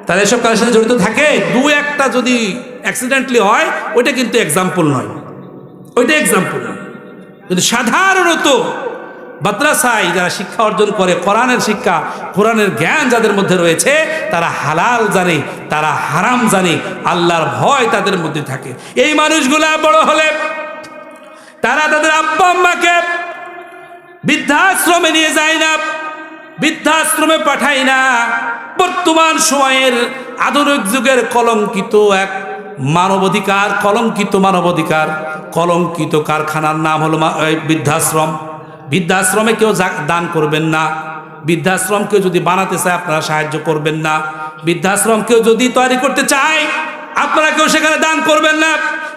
তারা এসব কাজের সাথে জড়িত থাকে। দু একটা যদি অ্যাক্সিডেন্টলি হয় ওইটা কিন্তু এক্সাম্পল নয়, ওইটা এক্সাম্পল নয়। কিন্তু সাধারণত মাদ্রাসায় যারা শিক্ষা অর্জন করে, কোরআনের শিক্ষা, কোরআনের জ্ঞান যাদের মধ্যে রয়েছে, তারা হালাল জানে, তারা হারাম জানে, আল্লাহর ভয় তাদের মধ্যে থাকে। এই মানুষগুলা বড় হলে তারা তাদের আব্বা আম্মাকে বৃদ্ধাশ্রমে নিয়ে যায় না, বৃদ্ধাশ্রমে পাঠায় না। বর্তমান সময়ের আধুনিক যুগের কলঙ্কিত এক মানবাধিকার, কলঙ্কিত কারখানার নাম হলো বৃদ্ধাশ্রম। বৃদ্ধাশ্রমে কেউ দান করবেন না, বৃদ্ধাশ্রম কেউ যদি বানাতে চায় আপনারা সাহায্য করবেন না, বৃদ্ধাশ্রম কেউ যদি তৈরি করতে চায় আপনারা কেউ সেখানে দান করবেন না।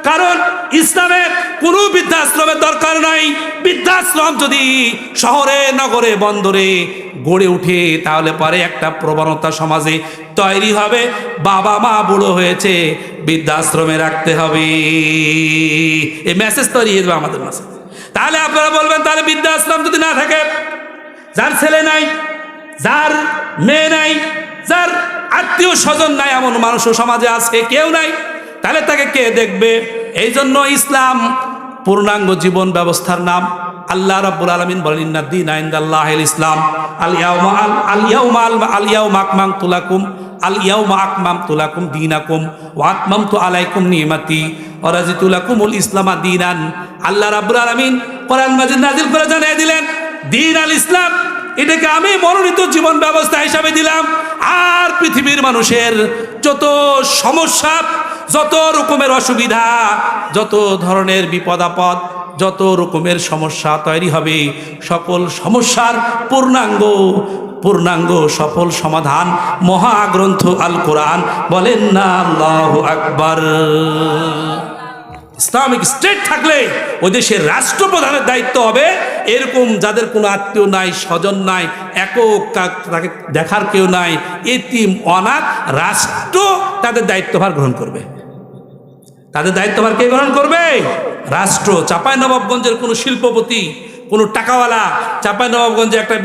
কারণ ইসলামে কোনো বৃদ্ধাশ্রমের দরকার নাই। বৃদ্ধাশ্রম যদি শহরে নগরে বন্দরে গড়ে উঠে তাহলে পরে একটা প্রবণতা সমাজে তৈরি হবে, বাবা মা বুড়ো হয়েছে বৃদ্ধাশ্রমে রাখতে হবে, এই মেসেজ তৈরি হয়ে যাবে আমাদের মাঝে। তাহলে আপনারা বলবেন তাহলে বৃদ্ধাশ্রম যদি না থাকে, যার ছেলে নাই, যার মেয়ে নাই, যার আত্মীয় স্বজন নাই, এমন মানুষও সমাজে আছে, কেউ নাই, তাহলে তাকে কে দেখবে? এই জন্য ইসলাম পূর্ণাঙ্গ জীবন ব্যবস্থার নাম। আল্লাহ রাব্বুল আলামিন বলেন ইন্নাদ দীনা ইনদাল্লাহিল ইসলাম, আল ইয়াউমা আকমালতু লাকুম দীনাকুম ওয়া আতমামতু আলাইকুম নি'মাতি ওয়া রাদিতু লাকুমুল ইসলামা দীনান। আল্লাহ রাব্বুল আলামিন কোরআন মাজিদ নাযিল করে জানিয়ে দিলেন দীন আল ইসলাম, এটাকে আমি মনোনীত জীবন ব্যবস্থা হিসাবে দিলাম। আর পৃথিবীর মানুষের যত সমস্যা, যত রকমের অসুবিধা, যত ধরনের বিপদ আপদ, যত রকমের সমস্যা তৈরি হবে, সকল সমস্যার পূর্ণাঙ্গ সফল সমাধান মহাগ্রন্থ আল কোরআন। বলেন না আল্লাহু আকবার। ইসলামিক স্টেট থাকলে ওই দেশের রাষ্ট্রপ্রধানের দায়িত্ব হবে এরকম যাদের কোনো আত্মীয় নাই, স্বজন নাই, একক, তাকে দেখার কেউ নাই, এতিম অনাথ, রাষ্ট্র তাদের দায়িত্বভার গ্রহণ করবে। তাদের দায়িত্বভার কে গ্রহণ করবে? রাষ্ট্র। চাঁপাইনবাবগঞ্জের কোনো শিল্পপতি, কোনো টাকাওয়ালা চাঁপাইনবাবগঞ্জে একটা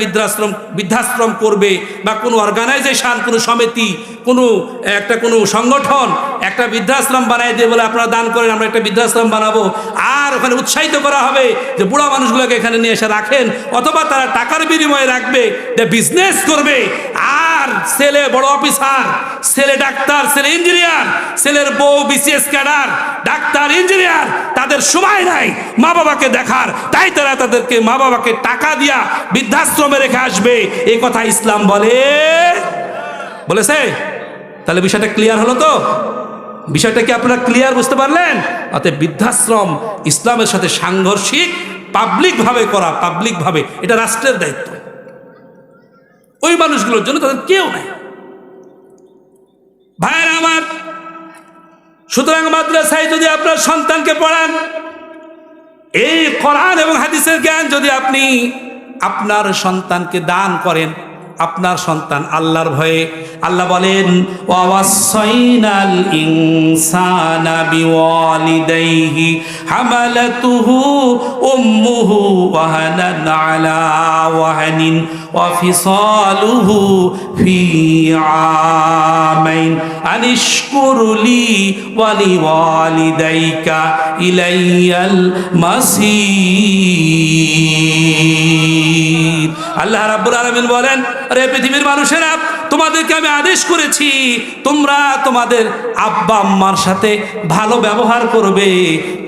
বৃদ্ধাশ্রম করবে, বা কোনো অর্গানাইজেশন, কোনো সমিতি, কোনো সংগঠন একটা বৃদ্ধাশ্রম বানাই দিয়ে বলে আপনারা দান করেন, আমরা একটা বৃদ্ধাশ্রম বানাবো, আর ওখানে উৎসাহিত করা হবে যে বুড়া মানুষগুলোকে এখানে নিয়ে এসে রাখেন, অথবা তারা টাকার বিনিময়ে রাখবে, বিজনেস করবে। আর ছেলে বড় অফিসার, ছেলে ডাক্তার, ছেলে ইঞ্জিনিয়ার, ছেলের বউ বিসিএস ক্যাডার, ডাক্তার, ইঞ্জিনিয়ার, তাদের সময় নাই মা বাবাকে দেখার, তাই তারা তাদেরকে মা বাবাকে টাকা দিয়া বৃদ্ধাশ্রমে রেখে আসবে। এই কথা ইসলাম বলেছে। তাহলে বিষয়টা ক্লিয়ার হলো তো? বিষয়টা কি আপনারা ক্লিয়ার বুঝতে পারলেন? অতএব বৃদ্ধাশ্রম ইসলামের সাথে সাংঘর্ষিক, পাবলিকভাবে এটা রাষ্ট্রের দায়িত্ব। ওই মানুষগুলোর জন্য তাদের কেউ নাই। ভাইয়েরা আমার, সুতরাং মাদ্রাসায় যদি আপনার সন্তানকে পড়ান, এই কোরআন এবং হাদিসের জ্ঞান যদি আপনি আপনার সন্তানকে দান করেন, আপনার সন্তান আল্লাহর ভয়ে, আল্লাহ বলেন ওয়াসাইনাল ইনসানা বিওয়ালিদাইহি হামালাতুহু উম্মুহু ওয়াহানান আলা ওয়াহানিন ওয়া ফিসালুহু ফি আমাইন আনিশকুরলি ওয়া লিওয়ালিদাইকা ইলাইয়াল মাসির। আল্লাহ রাব্বুল আলামিন বলেন, আরে পৃথিবীর মানুষেরা, তোমাদেরকে আমি আদেশ করেছি তোমরা তোমাদের আব্বা আম্মার সাথে ভালো ব্যবহার করবে,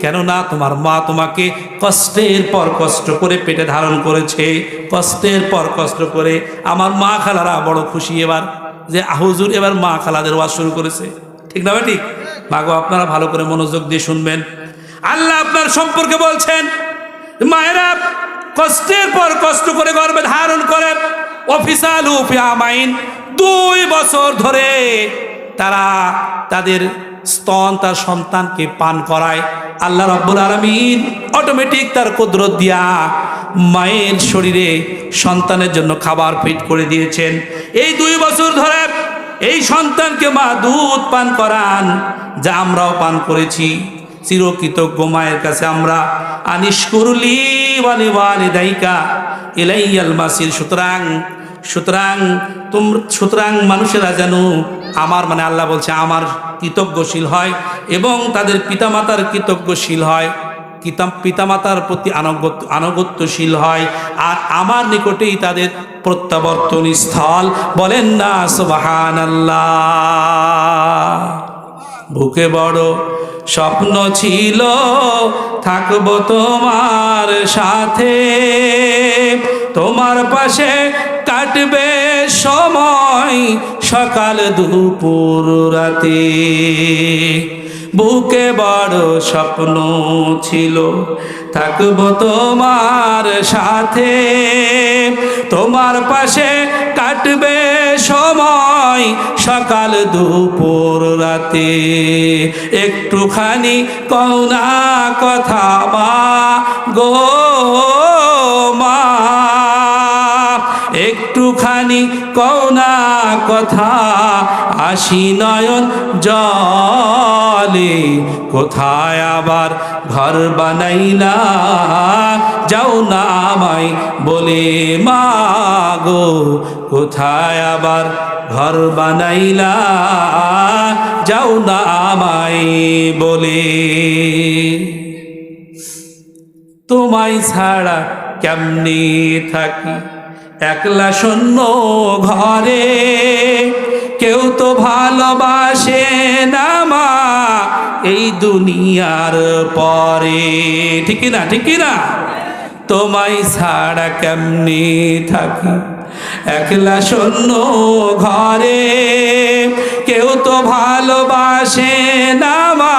কেননা তোমার মা তোমাকে কষ্টের পর কষ্ট করে পেটে ধারণ করেছে, কষ্টের পর কষ্ট করে। আমার মা খালারা বড় খুশি এবার যে হুজুর এবার মা খালাদের ওয়াজ শুরু করেছে, ঠিক না? ঠিক। মাগো, আপনারা ভালো করে মনোযোগ দিয়ে শুনবেন। আল্লাহ আপনার সম্পর্কে বলছেন, মায়েরা কষ্টের পর কষ্ট করে গর্ভে ধারণ করে, অফিসালু ফি আমাইন, 2 বছর ধরে তারা তাদের স্তন তার সন্তানকে পান করায়। আল্লাহ রাব্বুল আলামিন অটোমেটিক তার কুদরত দিয়া মায়ের শরীরে সন্তানের জন্য খাবার ফিট করে দিয়েছেন। এই 2 বছর ধরে এই সন্তানকে মা দুধ পান করান, যা আমরাও পান করেছি। চিরকৃতজ্ঞ মায়ের কাছে আমরা। আনিশকুরলি ওয়া লিওয়ালিদাইকা ইলাইয়াল মাসির। সুতরাং মানুষেরা যেন আমার, মানে আল্লাহ বলছে, আমার কৃতজ্ঞশীল হয় এবং তাদের পিতামাতার কৃতজ্ঞশীল হয়, পিতামাতার প্রতি আনুগত্যশীল হয়, আর আমার নিকটেই তাদের প্রত্যাবর্তন স্থল। বলেন না সুবহানাল্লাহ। বুকে বড় স্বপ্ন ছিল থাকবো তোমার সাথে, তোমার পাশে কাটবে সময় সকাল দুপুর রাতে। বুকে বড় স্বপ্ন ছিল থাকবো তোমার সাথে, তোমার পাশে কাটবে সময় সকাল দুপুর রাতে। একটুখানি কওনা কথা মা গো মা, একটুখানি কওনা কথা আসি নয়ন জলে। কোথায় আবার ঘর বানাইলা যাও না আমায় বলে মা গো, কোথায় আবার ঘর বানাইলা যাও না আমায় বলে। তোমায় ছাড়া কেমনে থাকি একলা শূন্য ঘরে, কেউ তো ভালোবাসে না মা এই দুনিয়ার পরে। ঠিক না ঠিক না? তোমায় ছাড়া কেমনে থাকি একলা শূন্য ঘরে, কেউ তো ভালোবাসে না মা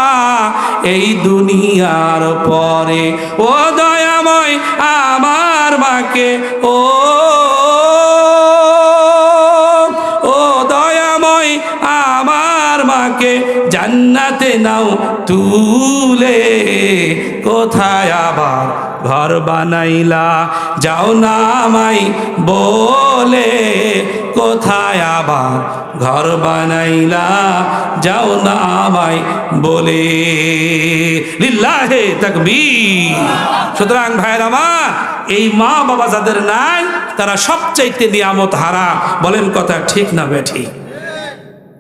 এই দুনিয়ার পরে। ও দয়াময় আমার মাকে, ও দয়াময় আমার মাকে জান্নাতে নাও তুলে। কোথায় আবার ঘর বানাইলা যাও না আমায় বলে, কোথায় আবার ঘর বানাইলা যাও না আমায় বলে। লিল্লাহে তাকবীর। সুতরাং ভাইয়ের আমার, এই মা বাবা যাদের নাই তারা সবচাইতে নিয়ামত হারা। বলেন কথা ঠিক না বেঠিক?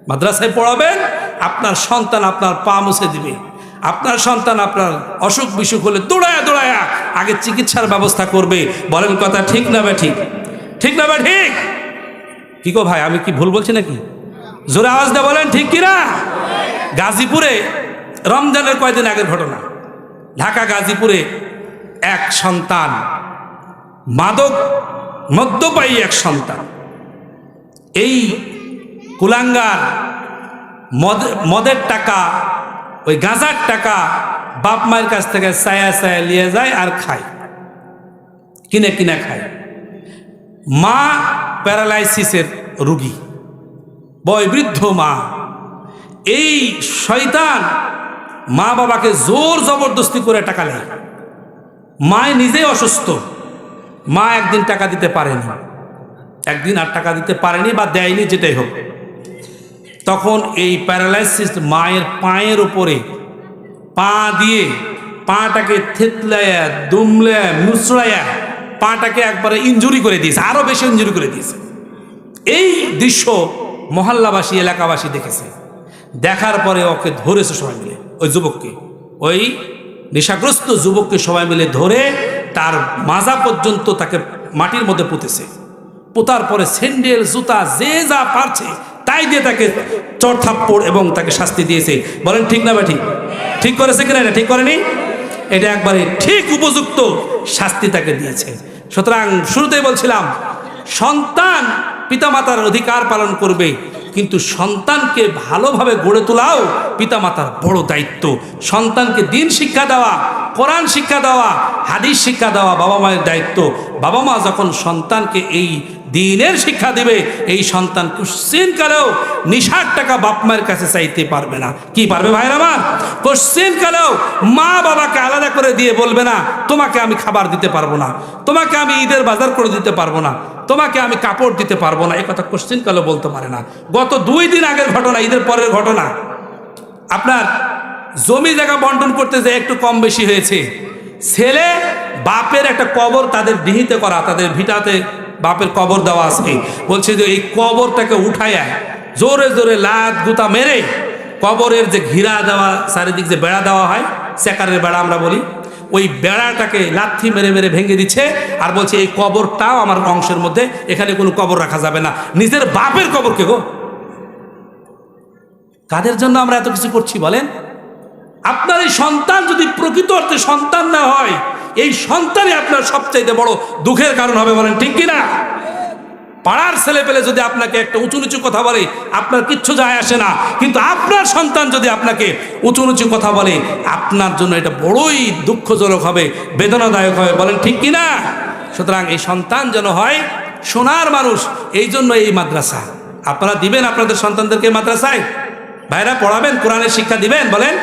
মাদ্রাসায় পড়াবেন, আপনার সন্তান আপনার পা মুছে দিবে। আপনার সন্তান আপনার অসুখ বিসুখ হলে দৌড়ায়া দৌড়ায়া আগে চিকিৎসার ব্যবস্থা করবে। বলেন কথা ঠিক না বেঠিক? ঠিক না বেঠিক? কি গো ভাই, আমি কি ভুল বলছি নাকি? জোরে আওয়াজ দিয়ে বলেন ঠিক কিনা? গাজীপুরে রমজানের কয়েকদিন আগের ঘটনা। ঢাকা গাজীপুরে এক সন্তান, মাদক মদ্যপায়ী এক সন্তান, এই কুলাঙ্গার মদের টাকা, ওই গাঁজার টাকা বাপ মায়ের কাছ থেকে ছায়া ছায়া নিয়ে যায় আর খায়, কিনে কিনে খায়। মা প্যারালাইসিসের রুগী, বয়োবৃদ্ধ মা। এই শয়তান মা বাবাকে জোর জবরদস্তি করে টাকা নেয়। মা নিজেই অসুস্থ, মা একদিন টাকা দিতে পারেনি, একদিন আর টাকা দিতে পারেনি বা দেয়নি, যেটাই হোক। তখন এই প্যারালাইসিস মায়ের পায়ের উপরে পা দিয়ে পাটাকে থেতলায়া দুমলায়া মুচড়ায়া পাটাকে একবারে ইনজুরি করে দিয়েছে, আরো বেশি ইনজুরি করে দিয়েছে। এই দৃশ্য মহল্লাবাসী এলাকাবাসী দেখেছে। দেখার পরে ওকে ধরেছে সবাই মিলে, ওই যুবককে, ওই নেশাগ্রস্ত যুবককে সবাই মিলে ধরে তার মাজা পর্যন্ত তাকে মাটির মধ্যে পুঁতেছে। পোতার পরে স্যান্ডেল জুতা যে যা পারছে তাই দিয়ে তাকে চড় থাপ্পড় এবং তাকে শাস্তি দিয়েছে। বলেন ঠিক না ঠিক? ঠিক করেছে কিনা? এটা ঠিক করেনি, এটা একবারে ঠিক উপযুক্ত শাস্তি তাকে দিয়েছে। সুতরাং শুরুতেই বলছিলাম, সন্তান পিতামাতার অধিকার পালন করবে, কিন্তু সন্তানকে ভালোভাবে গড়ে তোলাও পিতামাতার বড় দায়িত্ব। সন্তানকে দিন শিক্ষা দেওয়া, কোরআন শিক্ষা দেওয়া, হাদিস শিক্ষা দেওয়া বাবা মায়ের দায়িত্ব। বাবা মা যখন সন্তানকে এই দিনের শিক্ষা দিবে, এই সন্তান কোশ্চিনকালেও নিশার টাকা বাপ মায়ের কাছে চাইতে পারবে না। কি পারবে ভাইরা আমার? কোশ্চিনকালেও মা বাবাকে আলাদা করে দিয়ে বলবে না, তোমাকে আমি খাবার দিতে পারবো না, তোমাকে আমি ঈদের বাজার করে দিতে পারবো না, তোমাকে আমি কাপড় দিতে পারবো না। এই কথা কোশ্চিনকালেও বলতে পারে না। গত 2 দিন আগের ঘটনা, ঈদের পরের ঘটনা। আপনার জমি জায়গা বন্টন করতে যে একটু কম বেশি হয়েছে, ছেলে বাপের একটা কবর তাদের ডিহিতে করা, তাদের ভিটাতে বাপের কবর দেওয়া আছে। বলছে যে এই কবরটাকে উঠাইয়া জোরে জোরে লাত গুতা মেরে কবরের যে ঘিরা দেওয়া চারিদিক যে বেড়া দেওয়া হয়, চেকারের বেড়া আমরা বলি, ওই বেড়াটাকে লাথি মেরে মেরে ভেঙে দিচ্ছে। আর বলছে এই কবরটাও আমার অংশের মধ্যে, এখানে কোনো কবর রাখা যাবে না। নিজের বাপের কবরকে গো! কাদের জন্য আমরা এত কিছু করছি বলেন? আপনার এই সন্তান যদি প্রকৃত অর্থে সন্তান না হয়, এই সন্তানই আপনার সবচাইতে বড় দুঃখের কারণ হবে। বলেন ঠিক কিনা? পাড়ার ছেলে পেলে যদি আপনাকে একটা উঁচু নিচু কথা বলে আপনার কিচ্ছু যায় আসে না, কিন্তু আপনার সন্তান যদি আপনাকে উঁচু নিচু কথা বলে আপনার জন্য এটা বড়ই দুঃখজনক হবে, বেদনাদায়ক হবে। বলেন ঠিক কিনা? সুতরাং এই সন্তান যেন হয় সোনার মানুষ, এই জন্য এই মাদ্রাসা। আপনারা দিবেন আপনাদের সন্তানদেরকে মাদ্রাসায়? ভাইরা পড়াবেন, কোরআনের শিক্ষা দিবেন? বলেন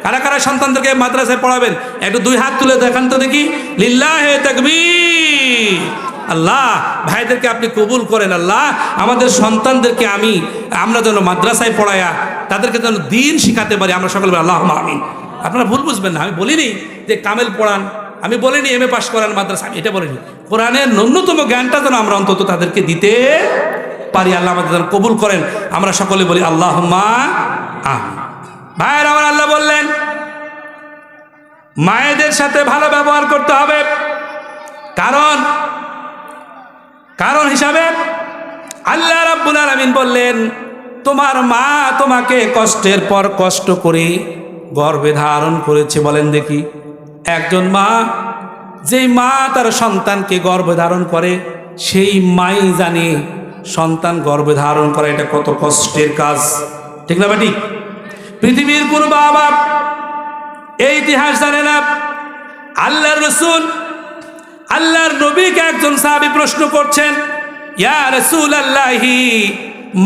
কারা কারা সন্তানদেরকে মাদ্রাসায় পড়াবেন? একটু দুই হাত তুলে দেখান তো দেখি। লিল্লাহে তাকবীর। আল্লাহ ভাইদেরকে আপনি কবুল করেন। আল্লাহ আমাদের সন্তানদেরকে আমরা যেন মাদ্রাসায় পড়ায়া তাদেরকে যেন দিন শিখাতে পারি। আমরা সকলে আল্লাহ আমিন। আপনারা ভুল বুঝবেন না, আমি বলিনি যে কামেল পড়ান, আমি বলিনি MA পাস করান মাদ্রাসা, আমি এটা বলিনি। কোরআনের ন্যূনতম জ্ঞানটা যেন আমরা অন্তত তাদেরকে দিতে পারি। আল্লাহ আমাদের যেন কবুল করেন। আমরা সকলে বলি আল্লাহুম্মা আমিন। ভাইয়ের আমার আল্লাহ বললেন মায়েদের সাথে ভালো ব্যবহার করতে হবে। কারণ হিসাবে আল্লাহ রাব্বুল আলামিন বললেন তোমার মা তোমাকে কষ্টের পর কষ্ট করে গর্ভে ধারণ করেছে। বলেন দেখি, একজন মা, যেই মা তার সন্তানকে গর্ভে ধারণ করে সেই মাই জানে সন্তান গর্ভে ধারণ করা এটা কত কষ্টের কাজ, ঠিক না বেটি? পৃথিবীর কোন বাবা এই ইতিহাস জানে না। আল্লাহর রাসূল আল্লাহর নবীকে একজন সাহাবী প্রশ্ন করছেন, ইয়া রাসূলুল্লাহি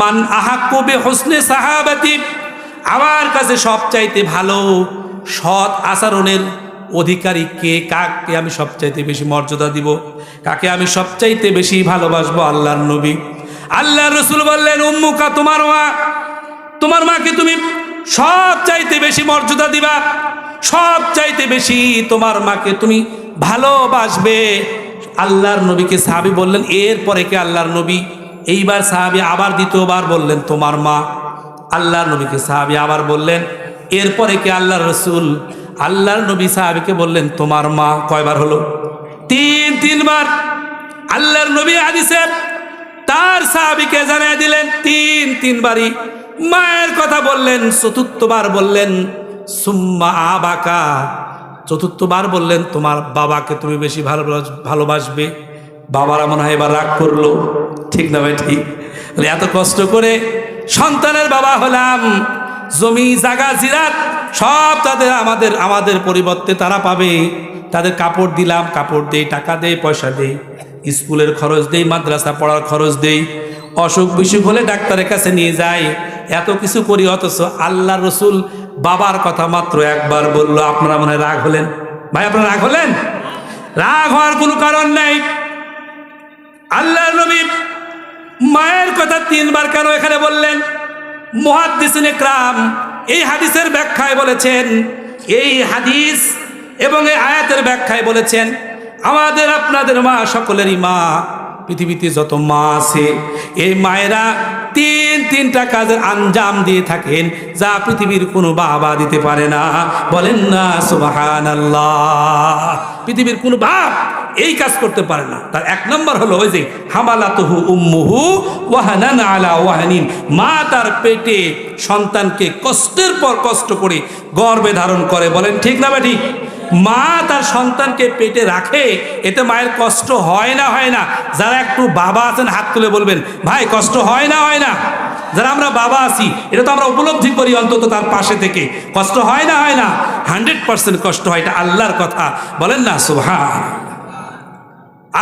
মান আহাক্কু বিহুসনি সাহাবাতি, আমার কাছে সবচাইতে ভালো সৎ আচরণের অধিকারী কে? কাকে আমি সবচাইতে বেশি মর্যাদা দিব? কাকে আমি সবচাইতে বেশি ভালোবাসবো? আল্লাহর নবী। আল্লাহর রাসূল বললেন উম্মুকা, তোমার মাকে তুমি সবচাইতে বেশি মর্যাদা দিবা, সবচাইতে বেশি তোমার মাকে তুমি ভালোবাসবে। আল্লাহর নবীকে সাহাবী বললেন এরপরে কে? আল্লাহর নবী। এইবার সাহাবী আবার দ্বিতীয়বার বললেন তোমার মা। আল্লাহর নবীকে সাহাবী আবার বললেন এরপরে কে? আল্লাহর রাসূল। আল্লাহর নবী সাহাবীকে বললেন তোমার মা। কয়বার হলো? তিনবার। আল্লাহর নবী হাদিসে তার সাহাবীকে জানিয়ে দিলেন তিনবারই মায়ের কথা বললেন। চতুর্থবার বললেন সুম্মা আবাকা, চতুর্থবার বললেন তোমার বাবাকে তুমি বেশি ভালোবাসবে। বাবারা মনে হয় এবার রাগ করলো, ঠিক না ভাই? ঠিক। এত কষ্ট করে সন্তানের বাবা হলাম, জমি জায়গা জিরাত সব তাদের আমাদের পরিবর্তে তারা পাবে। তাদের কাপড় দিলাম, কাপড় দেই, টাকা দেই, পয়সা দেই, স্কুলের খরচ দেই, মাদ্রাসা পড়ার খরচ দেই, অসুখ বিসুখ হলে ডাক্তারের কাছে নিয়ে যাই, এত কিছু করি। অথচ আল্লাহ রসুল বাবার কথা মাত্র একবার বলল, আপনারা মনে হয় রাগ হলেন? ভাই আপনারা রাগ হলেন? রাগ হওয়ার কোনো কারণ নেই। আল্লাহ নবী মায়ের কথা তিনবার কেন এখানে বললেন? মুহাদ্দিসিন ইকরাম এই হাদিসের ব্যাখ্যায় বলেছেন, এই হাদিস এবং এই আয়াতের ব্যাখ্যায় বলেছেন আমাদের আপনাদের মা সকলেরই মা, পৃথিবীতে যত মা আছে এই মায়েরা তিনটা কাজের আঞ্জাম দিয়ে থাকেন যা পৃথিবীর কোনো বাবা দিতে পারে না। বলেন না সুবহানাল্লাহ। পৃথিবীর কোনো বাপ এই কাজ করতে পারে না। তার এক নম্বর হলো ওই যে হামালাতুহু উম্মুহু ওয়াহানান আলা ওয়াহানিন, মা তার পেটে সন্তানকে কষ্টের পর কষ্ট করে গর্ভে ধারণ করে। বলেন ঠিক না বেঠিক? মা তার সন্তানকে পেটে রাখে, এতে মায়ের কষ্ট হয় না? হয় না? যারা একটু বাবা আছেন হাত তুলে বলবেন ভাই কষ্ট হয় না? হয় না? যারা আমরা বাবা আছি এটা তো আমরা উপলব্ধি করি অন্তত তার পাশে থেকে, কষ্ট হয় না? হয় না? 100% কষ্ট হয়, এটা আল্লাহর কথা। বলেন না সুবহান।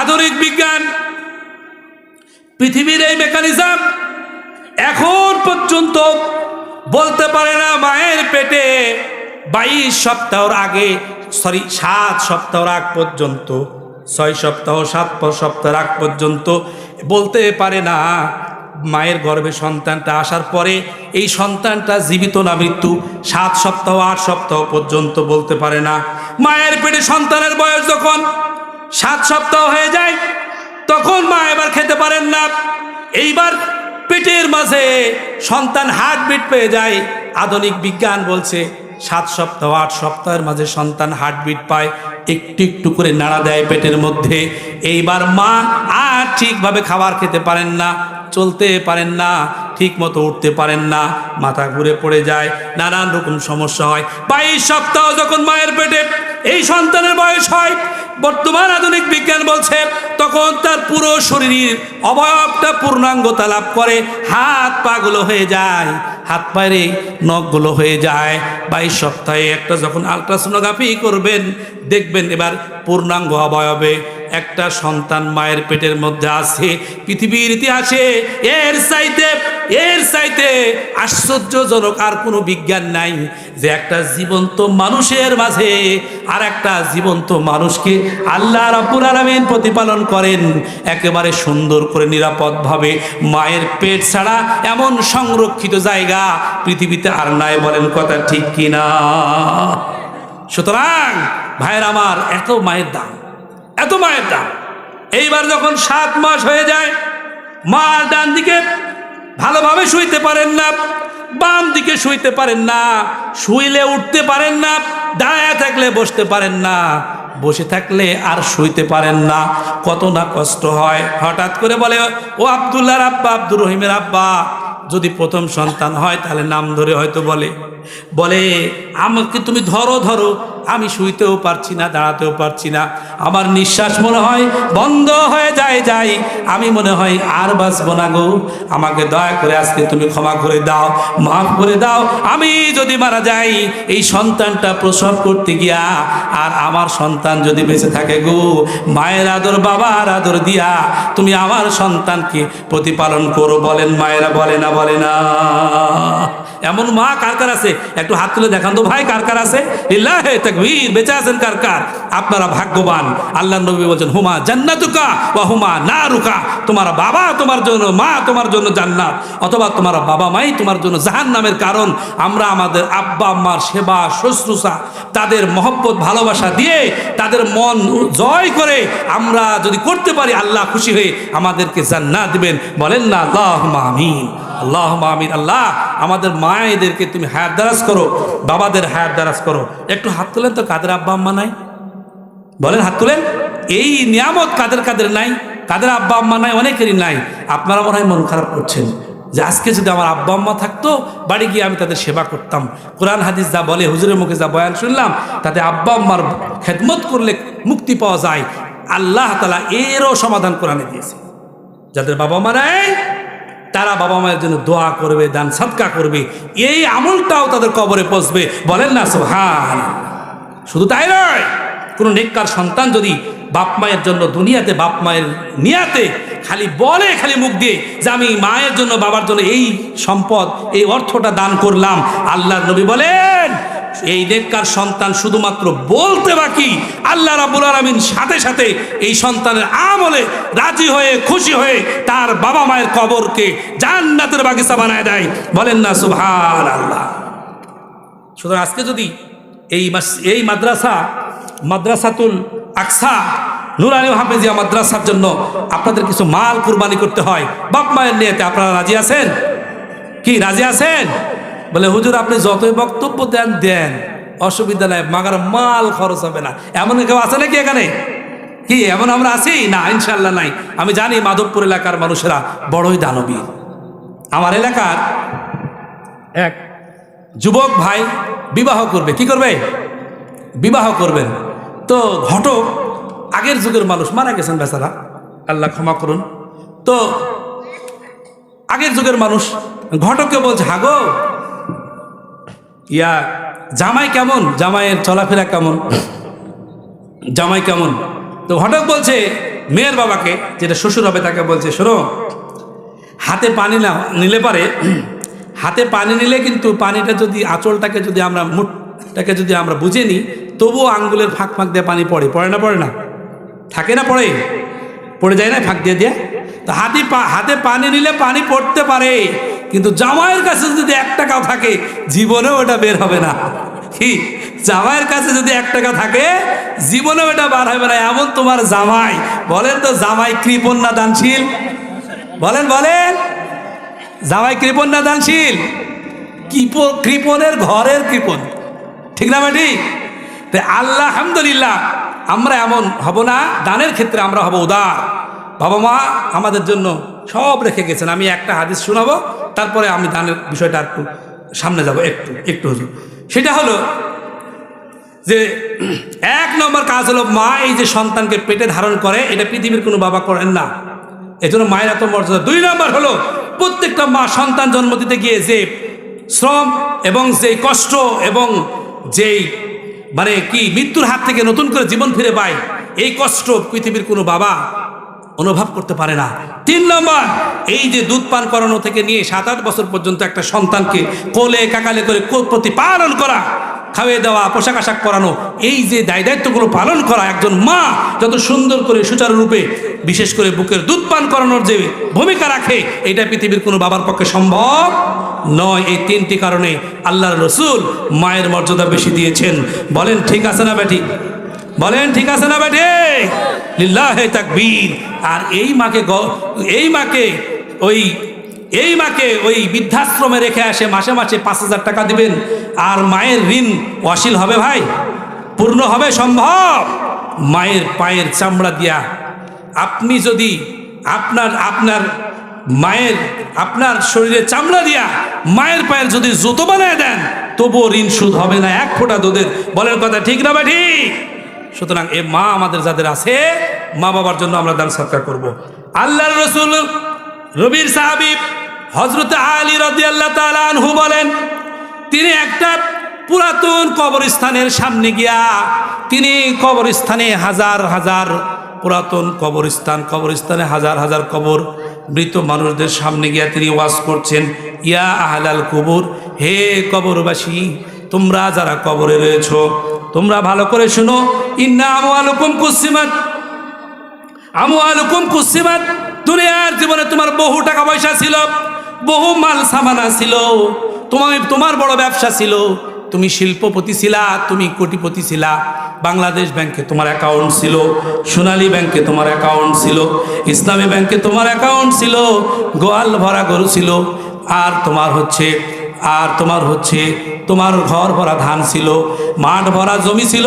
আধুনিক বিজ্ঞান পৃথিবীর এই মেকানিজম এখন পর্যন্ত বলতে পারে না মায়ের পেটে 22 সপ্তাহর আগে 7 সপ্তাহর আগ পর্যন্ত, 6 সপ্তাহ 7 সপ্তাহের আগ পর্যন্ত বলতে পারে না মায়ের গর্ভে সন্তানটা আসার পরে এই সন্তানটা জীবিত না মৃত্যু। 7 সপ্তাহ 8 সপ্তাহ পর্যন্ত বলতে পারে না। মায়ের পেটে সন্তানের বয়স যখন 7 সপ্তাহ হয়ে যায় তখন মা এবার খেতে পারেন না। এইবার পেটের মাঝে সন্তান হার্টবিট পেয়ে যায়। আধুনিক বিজ্ঞান বলছে 7 সপ্তাহ 8 সপ্তাহের মাঝে সন্তান হার্টবিট পায়, একটু একটু করে নাড়া দেয় পেটের মধ্যে। এইবার মা আর ঠিকভাবে খাবার খেতে পারেন না, চলতে পারেন না, ঠিক মতো উঠতে পারেন না, মাথা ঘুরে পড়ে যায়, নানান রকম সমস্যা হয়। 22 সপ্তাহ যখন মায়ের পেটে এই সন্তানের বয়স হয়, বর্তমান আধুনিক বিজ্ঞান বলছে তখন তার পুরো শরীরের অবয়বটা পূর্ণাঙ্গতা লাভ করে, হাত পাগুলো হয়ে যায়, হাত পায়ের নখগুলো হয়ে যায়। 22 সপ্তাহে একটা যখন আলট্রাসোনোগ্রাফি করবেন দেখবেন এবার পূর্ণাঙ্গ অবয়বে একটা সন্তান মায়ের পেটের মধ্যে আছে। পৃথিবীর ইতিহাসে এর চাইতে আশ্চর্যজনক আর কোনো বিজ্ঞান নাই যে একটা জীবন্ত মানুষের মাঝে আর একটা জীবন্ত মানুষকে আল্লাহ রাব্বুল আলামিন প্রতিপালন করেন একেবারে সুন্দর করে নিরাপদভাবে। মায়ের পেট ছাড়া এমন সংরক্ষিত জায়গা পৃথিবীতে আর নাই, বলেন কথা ঠিক কিনা? সুতরাং ভাইয়ের আমার, এত মায়ের দাম, এত মায়ের দাম। এইবার যখন 7 মাস হয়ে যায়, মা ডান দিকে ভালোভাবে শুইতে পারেন না, বাম দিকে শুইতে পারেন না, শুইলে উঠতে পারেন না, দাঁড়ায় থাকলে বসতে পারেন না, বসে থাকলে আর শুইতে পারেন না। কত না কষ্ট হয়। হঠাৎ করে বলে, ও আব্দুল্লাহর আব্বা, আব্দুর রহিমের আব্বা, যদি প্রথম সন্তান হয় তাহলে নাম ধরে হয়তো বলে আমাকে তুমি ধরো, আমি শুইতেও পারছি না, দাঁড়াতেও পারছি না, আমার নিঃশ্বাস মনে হয় বন্ধ হয়ে যায়, আমি মনে হয় আর বাঁচবো না গো, আমাকে দয়া করে আজকে তুমি ক্ষমা করে দাও, মাফ করে দাও। আমি যদি মারা যাই, এই সন্তানটা প্রসব করতে গিয়া আর আমার সন্তান যদি বেঁচে থাকে গো, মায়ের আদর বাবার আদর দিয়া তুমি আমার সন্তানকে প্রতিপালন করো। বলেন মায়েরা, বলে না? এমন মা কার কার আছে? একটু হাত তুলে দেখান তো ভাই, কার কার আছে? লিল্লাহি তাকবীর। বেঁচে আছেন কার কার? আপনারা ভাগ্যবান। আল্লাহর নবী বলেন, হুমা জান্নাতুকা ওয়া হুমা নারুকা, তোমার বাবা তোমার জন্য, মা তোমার জন্য জান্নাত, অথবা তোমার বাবা মাই তোমার জন্য জাহান্নামের কারণ। আমরা আমাদের আব্বা আম্মার সেবা শুশ্রূষা, তাদের মহব্বত ভালোবাসা দিয়ে তাদের মন জয় করে আমরা যদি করতে পারি, আল্লাহ খুশি হয়ে আমাদেরকে জান্নাত দিবেন। বলেন না আল্লাহুম্মা আমিন, আল্লাহুম্মা আমিন। আল্লাহ আমাদের মায়েদেরকে তুমি হায়াত দারাজ করো, বাবাদের হায়াত দারাজ করো। একটু হাত তুলেন তো, কাদের আব্বা আম্মা নাই? বলেন, হাত তুলেন। এই নিয়ামত কাদের নাই? কাদের আব্বা আম্মা নাই? অনেকেরই নাই। আপনারা মনে হয় মন খারাপ করছেন যে আজকে যদি আমার আব্বা আম্মা থাকতো, বাড়ি গিয়ে আমি তাদের সেবা করতাম। কোরআন হাদিস যা বলে, হুজুরের মুখে যা বয়ান শুনলাম, তাতে আব্বা আম্মার খেদমত করলে মুক্তি পাওয়া যায়। আল্লাহ তাআলা এরও সমাধান কোরআনে দিয়েছে। যাদের বাবা মা নাই তারা বাবা মায়ের জন্য দোয়া করবে, দান সাদকা করবে, এই আমলটাও তাদের কবরে পৌঁছবে। বলেন না সুবহানাল্লাহ। শুধু তাই নয়, কোনো নেককার সন্তান যদি বাপ মায়ের জন্য দুনিয়াতে বাপ মায়ের নিয়াতে খালি বলে, খালি মুখ দিয়ে যে আমি মায়ের জন্য বাবার জন্য এই সম্পদ, এই অর্থটা দান করলাম, আল্লাহর নবী বলেন এই নেককার সন্তান শুধুমাত্র বলতে বাকি, আল্লাহ রাব্বুল আলামিন সাথে সাথে এই সন্তানের আমলে রাজি হয়ে খুশি হয়ে তার বাবা মায়ের কবরকে জান্নাতের বাগিচা বানায় দেয়। বলেন না সুবহানাল্লাহ। সুতরাং আজকে যদি এই মাদ্রাসাতুল আকসা নুরানি হাফেজিয়া মাদ্রাসার জন্য আপনাদের কিছু মাল কুরবানি করতে হয় বাপ মায়ের নিয়েতে, আপনারা রাজি আছেন কি? রাজি আছেন? বলে হুজুর আপনি যতই বক্তব্য দেন অসুবিধা নাই, মাগার মাল খরচ হবে না। এমন কেউ আছে নাকি এখানে? কি এমন আমরা আছি? না, ইনশাল্লাহ নাই। আমি জানি মাধবপুর এলাকার মানুষেরা বড়ই দানবী। আমার এলাকার এক যুবক ভাই বিবাহ করবে। কি করবে? বিবাহ করবেন। তো ঘটক, আগের যুগের মানুষ, মারা গেছেন বেচারা, আল্লাহ ক্ষমা করুন। তো আগের যুগের মানুষ ঘটককে বলছে, হাগো ইয়া জামাই কেমন, জামাইয়ের চলাফেরা কেমন, জামাই কেমন? তো ঘটক বলছে মেয়ের বাবাকে, যেটা শ্বশুর হবে, তাকে বলছে, শোনো, হাতে পানি না নিলে পারে, হাতে পানি নিলে কিন্তু পানিটা যদি আঁচলটাকে যদি আমরা মুঠটাকে যদি আমরা বুঝে নিই, তবুও আঙ্গুলের ফাঁক ফাঁক দিয়ে পানি পড়ে না? থাকে না? পড়ে যায় না ফাঁক দিয়ে? তো হাতে পানি নিলে পানি পড়তে পারে, কিন্তু জামাইয়ের কাছে যদি 1 টাকাও থাকে জীবনেও ওটা বের হবে না। কি? জামাইয়ের কাছে যদি 1 টাকা থাকে জীবনেও এটা বার হবে না। এমন তোমার জামাই। বলেন তো, জামাই কৃপণ না দানশীল? বলেন জামাই কৃপণ না দানশীল? কৃপণের ঘরের কৃপণ, ঠিক না ভাই? ঠিক। তাই আল্লাহ আলহামদুলিল্লাহ আমরা এমন হব না, দানের ক্ষেত্রে আমরা হব উদার। বাবা মা আমাদের জন্য সব রেখে গেছেন। আমি একটা হাদিস শোনাবো, তারপরে আমি দানের বিষয়টা একটু সামনে যাব, একটু হুজুর। সেটা হলো যে এক নম্বর কাজ হলো মা এই যে সন্তানকে পেটে ধারণ করে, এটা পৃথিবীর কোনো বাবা করেন না, এজন্য মায়ের এত মর্যাদা। 2 নম্বর হলো প্রত্যেকটা মা সন্তান জন্ম দিতে গিয়ে যে শ্রম এবং যেই কষ্ট এবং যেই মানে কি মৃত্যুর হাত থেকে নতুন করে জীবন ফিরে পায়, এই কষ্ট পৃথিবীর কোনো বাবা অনুভব করতে পারে না। 3 নম্বর, এই যে দুধ পান করানো থেকে নিয়ে 7-8 বছর পর্যন্ত একটা সন্তানকে কোলে কাকালে করে প্রতিপালন করা, খাওয়িয়ে দেওয়া, পোশাক আশাক পরানো, এই যে দায়িত্বগুলো পালন করা একজন মা যত সুন্দর করে সুচারুরূপে বিশেষ করে বুকের দুধ পান করানোর যে ভূমিকা রাখে, এটা পৃথিবীর কোনো বাবার পক্ষে সম্ভব নয়। এই 3টি কারণে আল্লাহর রসুল মায়ের মর্যাদা বেশি দিয়েছেন। বলেন ঠিক আছে না বেটি? বলেন ঠিক আছে না বেটি? লিল্লাহে তাকবীর। আর এই মাকে ওই বৃদ্ধাশ্রমে রেখে আসে মাসে মাসে 5,000 টাকা দিবেন, আর মায়ের ঋণ অশীল হবে ভাই? পূর্ণ হবে সম্ভব? মায়ের পায়ের চামড়া দিয়া আপনি যদি আপনার শরীরে চামড়া দিয়া মায়ের পায়ের যদি জুতো বানায় দেন, তবুও ঋণ শোধ হবে না 1 ফোঁটা দুধের। বলেন কথা ঠিক না বা ঠিক? সুতরাং এ মা আমাদের যাদের আছে, মা বাবার জন্য আমরা দান সৎকার করব। আল্লাহর রাসূল রবির সাহাবী হযরত আলী রাদিয়াল্লাহু তাআলা আনহু বলেন, তিনি একটা পুরাতন কবরস্থানের সামনে গিয়া, তিনি কবরস্থানে হাজার হাজার পুরাতন কবরস্থানে হাজার হাজার কবর, মৃত মানুষদের সামনে গিয়া তিনি ওয়াজ করছেন, ইয়া আহলাল কুবুর, হে কবরবাসী, তোমরা যারা কবরে রয়েছো, তোমরা ভালো করে শুনো, ইন্না আমওয়ালুকুম কুসিমাত, দুনিয়ার জীবনে তোমার বহু টাকা পয়সা ছিল, বহু মাল সামানা ছিল, তোমার বড় ব্যবসা ছিল, তুমি শিল্পপতি ছিলা, তুমি কোটিপতি ছিলা, বাংলাদেশ ব্যাংকে তোমার অ্যাকাউন্ট ছিল, সোনালী ব্যাংকে তোমার অ্যাকাউন্ট ছিল, ইসলামী ব্যাংকে তোমার অ্যাকাউন্ট ছিল, গোয়াল ভরা গরু ছিল, আর তোমার হচ্ছে তোমার ঘর ভরা ধান ছিল, মাঠ ভরা জমি ছিল,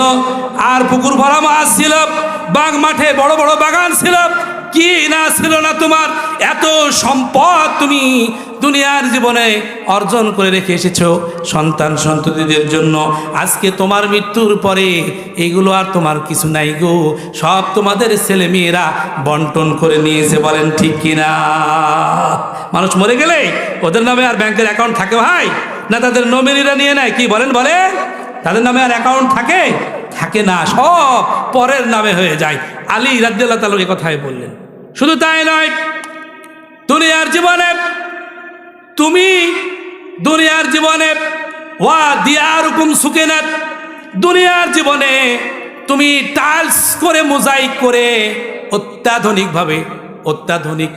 আর পুকুর ভরা মাছ ছিল, বাগ মাঠে বড় বড় বাগান ছিল, কি না ছিল না তোমার? এত সম্পদ তুমি দুনিয়ার জীবনে অর্জন করে রেখে এসেছো সন্তান সন্ততিদের জন্য। আজকে তোমার মৃত্যুর পরে এইগুলো আর তোমার কিছু নাই গো, সব তোমাদের ছেলে মেয়েরা বন্টন করে নিয়েছে। বলেন ঠিক কিনা? মানুষ মরে গেলে ওদের নামে আর ব্যাংকের অ্যাকাউন্ট থাকে ভাই? না তাদের নমিনিরা নিয়ে নেয়? কি বলেন? বলে তাদের নামে আর অ্যাকাউন্ট থাকে না, সব পরের নামে হয়ে যায়। আলী রাদিয়াল্লাহু তাআলা এই কথাই বললেন। শুধু তাই নয়, দুনিয়ার জীবনে ওয়া দিয়ারুকুম সুকিনাত, দুনিয়ার জীবনে তুমি টাইলস করে মোজাইক করে অত্যাধুনিক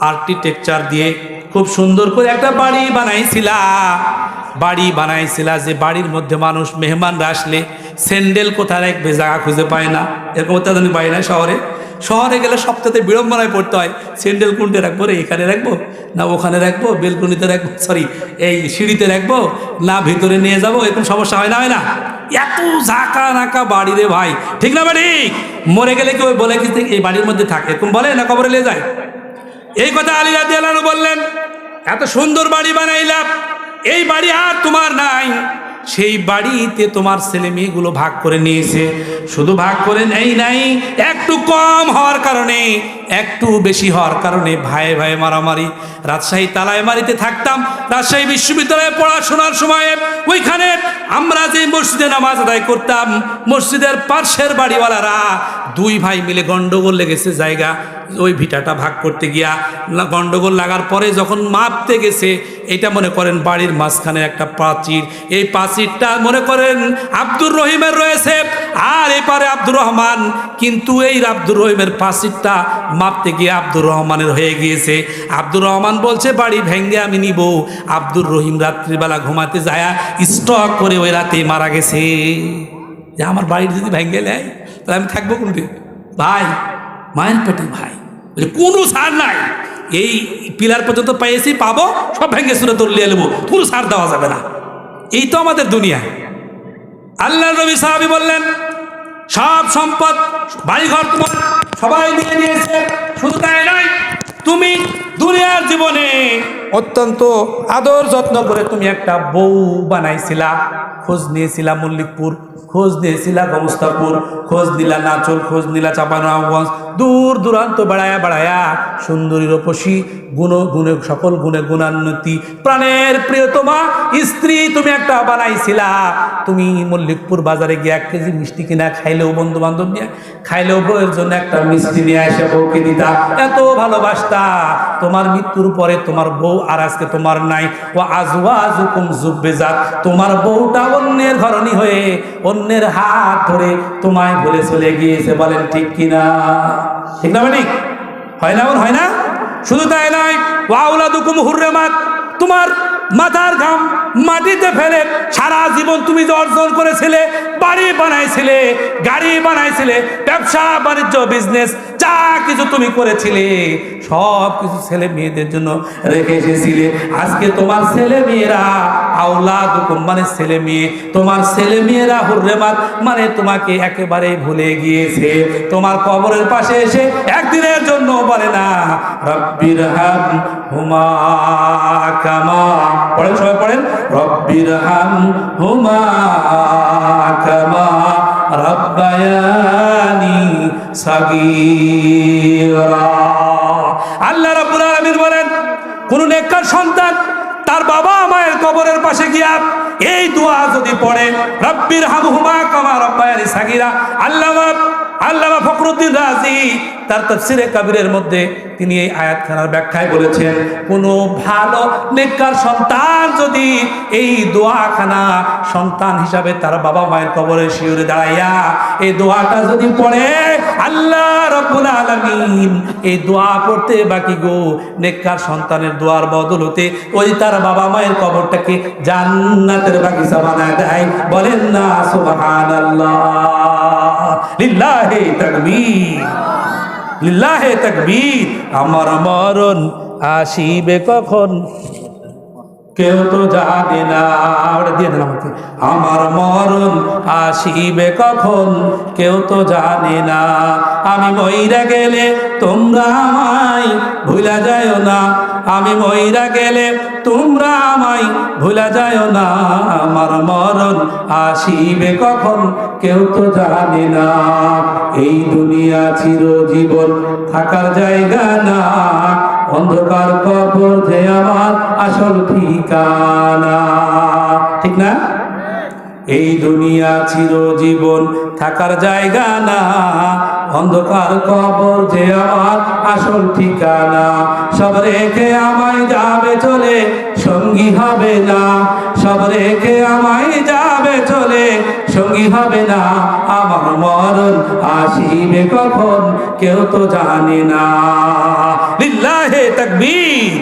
আর্কিটেকচার দিয়ে খুব সুন্দর করে একটা বাড়ি বানাইছিলা, যে বাড়ির মধ্যে মানুষ মেহমানরা আসলে স্যান্ডেল কোথায় রাখবে জায়গা খুঁজে পায় না। এরকম অত্যাধুনিক বাড়ি নাই শহরে গেলে সপ্তাহে বিড়ম্বনায় পড়তে হয়, স্যান্ডেল কোনটা রাখবো রে, এখানে রাখবো না ওখানে রাখবো, বেলকনিতে রাখবো, এই সিঁড়িতে রাখবো না ভিতরে নিয়ে যাবো, এরকম সমস্যা হয় না? এত ঝাঁকা নাকা বাড়ি রে ভাই, ঠিক না বাড়ি? মরে গেলে কেউ বলে কি এই বাড়ির মধ্যে থাকে, এরকম বলে না, কবরে নিয়ে যায়। এই কথা আলী রাদিয়াল্লাহু আনহু বললেন, এত সুন্দর বাড়ি বানাইলাম, এই বাড়ি আর তোমার নাই, সেই বাড়িতে তোমার ছেলে মেয়েগুলো ভাগ করে নিয়েছে। শুধু ভাগ করে নাই, একটু কম হওয়ার কারণে, একটু বেশি হওয়ার কারণে ভাইয়ে ভাইয়ে মারামারি। রাজশাহী তালাইমারিতে থাকতাম, রাজশাহী বিশ্ববিদ্যালয়ে পড়াশোনার সময় ওইখানে আমরা যে মসজিদে নামাজ আদায় করতাম, মসজিদের পার্শ্বের বাড়িওয়ালারা 2 ভাই মিলে গন্ডগোল লেগেছে জায়গা, ওই ভিটাটা ভাগ করতে গিয়া গন্ডগোল লাগার পরে যখন মাপতে গেছে, এটা মনে করেন বাড়ির মাঝখানে একটা প্রাচীর, এই প্রাচীরটা মনে করেন আব্দুর রহিমের রয়েছে, আর এপারে আব্দুর রহমান, কিন্তু এই আব্দুর রহিমের প্রাচীরটা মাপতে গিয়ে আব্দুর রহমানের হয়ে গিয়েছে। আব্দুর রহমান বলছে বাড়ি ভেঙ্গে আমি নিব, আব্দুর রহিম রাত্রিবেলা ঘুমাতে যায় স্টক করে ওই রাতেই মারা গেছে। যে আমার বাড়ির যদি ভেঙ্গে নেয় তাহলে আমি থাকবো কোনটি? ভাই মায়ের পেটে ভাই, কোনো ছাড় নাই, এই পিলার পর্যন্ত পাবো, সব ভেঙ্গে সুরে তোর লিয়ে নেবো, কোনো ছাড় দেওয়া যাবে না। এই তো আমাদের দুনিয়া। আল্লাহ নবী সাহাবী বললেন, সব সম্পদ বাড়িঘর তোমার সবাই নিয়ে নিয়েছে। শুধু তাই নয়, তুমি দুনিয়ার জীবনে অত্যন্ত আদর যত্ন করে তুমি একটা বউ বানাইছিলা, খোঁজ নিয়েছিলা মল্লিকপুর, খোঁজ নিয়েছিলা গমস্তাপুর, খোঁজ নিলা নাচল, খোঁজ নিলা চাঁপাইনবাবগঞ্জ, দূর দূরান্ত বাড়ায়া বাড়ায়া সুন্দরী রূপসী গুণে সকল গুণে গুণান্নতি প্রাণের প্রিয়তমা স্ত্রী তুমি একটা বানাইছিলা। তুমি মল্লিকপুর বাজারে গিয়ে 1 কেজি মিষ্টি কিনা খাইলেও, বন্ধু বান্ধব নিয়ে খাইলেও বউয়ের জন্য একটা মিষ্টি নিয়ে এসে বউকে দিতা, এত ভালোবাসতা। তোমার মৃত্যুর পরে তোমার বউ আর আজকে তোমার নাই। ও আজওয়াজুকুম জুব্বেজাত, তোমার বউটা অন্যের ঘরণী হয়ে অন্যের হাত ধরে তোমায় ভুলে চলে গিয়েছে। বলেন ঠিক কিনা? ঠিক না? ঠিক হয় না? হয় না? শুধু তাই নয়, ওয়াউলাদুকুম হুররিমাত, তোমার মাথার ঘাম মাটিতে ফেলে সারা জীবন তুমি যে অর্জন করেছিলে, বাড়ি বানাইছিলে, গাড়ি বানাইছিলে, ব্যবসা বাণিজ্য বিজনেস যা কিছু তুমি করেছিলে সব কিছু ছেলে মেয়েদের জন্য রেখে এসেছিলে। আজকে তোমার ছেলে মেয়েরা, আওলাদুকুম মানে ছেলে মেয়ে, তোমার ছেলে মেয়েরা হুররিমাত মানে তোমাকে একেবারে ভুলে গিয়েছে। তোমার কবরের পাশে এসে একদিনের জন্য বলে না রব্বিরহাম হুমা কামা, পড়েন সবাই পড়েন, রব্বিরহাম হুমা কামা রব্বায়ানি সাগীরা। আল্লাহ রাব্বুল আলামিন বলেন, কোন নেককার সন্তান তার বাবা মায়ের কবরের পাশে গিয়া এই দোয়া যদি পড়ে, রব্বিরহামহুমা কামা রব্বায়ানি সাগীরা, আল্লামা ফখরুদ্দিন রাজি তার তাফসিরে কাবীরের মধ্যে তিনি এই আয়াতখানার ব্যাখ্যায় বলেছেন, কোনো ভালো নেককার সন্তান যদি এই দোয়াখানা সন্তান হিসাবে তার বাবা মায়ের কবরে শিওরে দাঁড়াইয়া এই দোয়াটা যদি পড়ে, আল্লাহ রাব্বুল আলামিন এই দোয়া পড়তে বাকি গো নেককার সন্তানের দোয়ার বদলতে ওই তার বাবা মায়ের কবরটাকে জান্নাতের বাগিচা বানায় দেয়। বলেন না সুবহানাল্লাহ, লিল্লাহি তাকবীর, লিল্লাহি তাকবীর। আমার মরণ আসিবে কখন কেউ তো জানে না, ওটা দিয়ে দেন আমাকে। আমার মরণ আসিবে কখন কেউ তো জানে না, আমি মইরা গেলে তোমরা আমায় ভুলা যায়ও না, আমি মইরা গেলে তোমরা আমায় ভুলা যায়ও না, আমার মরণ আসিবে কখন কেউ তো জানে না। এই দুনিয়া চিরজীবন থাকার জায়গা না, অন্ধকার কবর যে আমার আসল ঠিকানা। ঠিক না? এই দুনিয়া চিরজীবন থাকার জায়গা না, অন্ধকার কবর যে আমার আসল ঠিকানা। সব রেখে আমায় যাবে চলে, সঙ্গী হবে না, সব রেখে আমায় যাবে চলে, সঙ্গী হবে না, আমার মরণ আসিবে কখন কেউ তো জানে না। লিল্লাহি তাকবীর।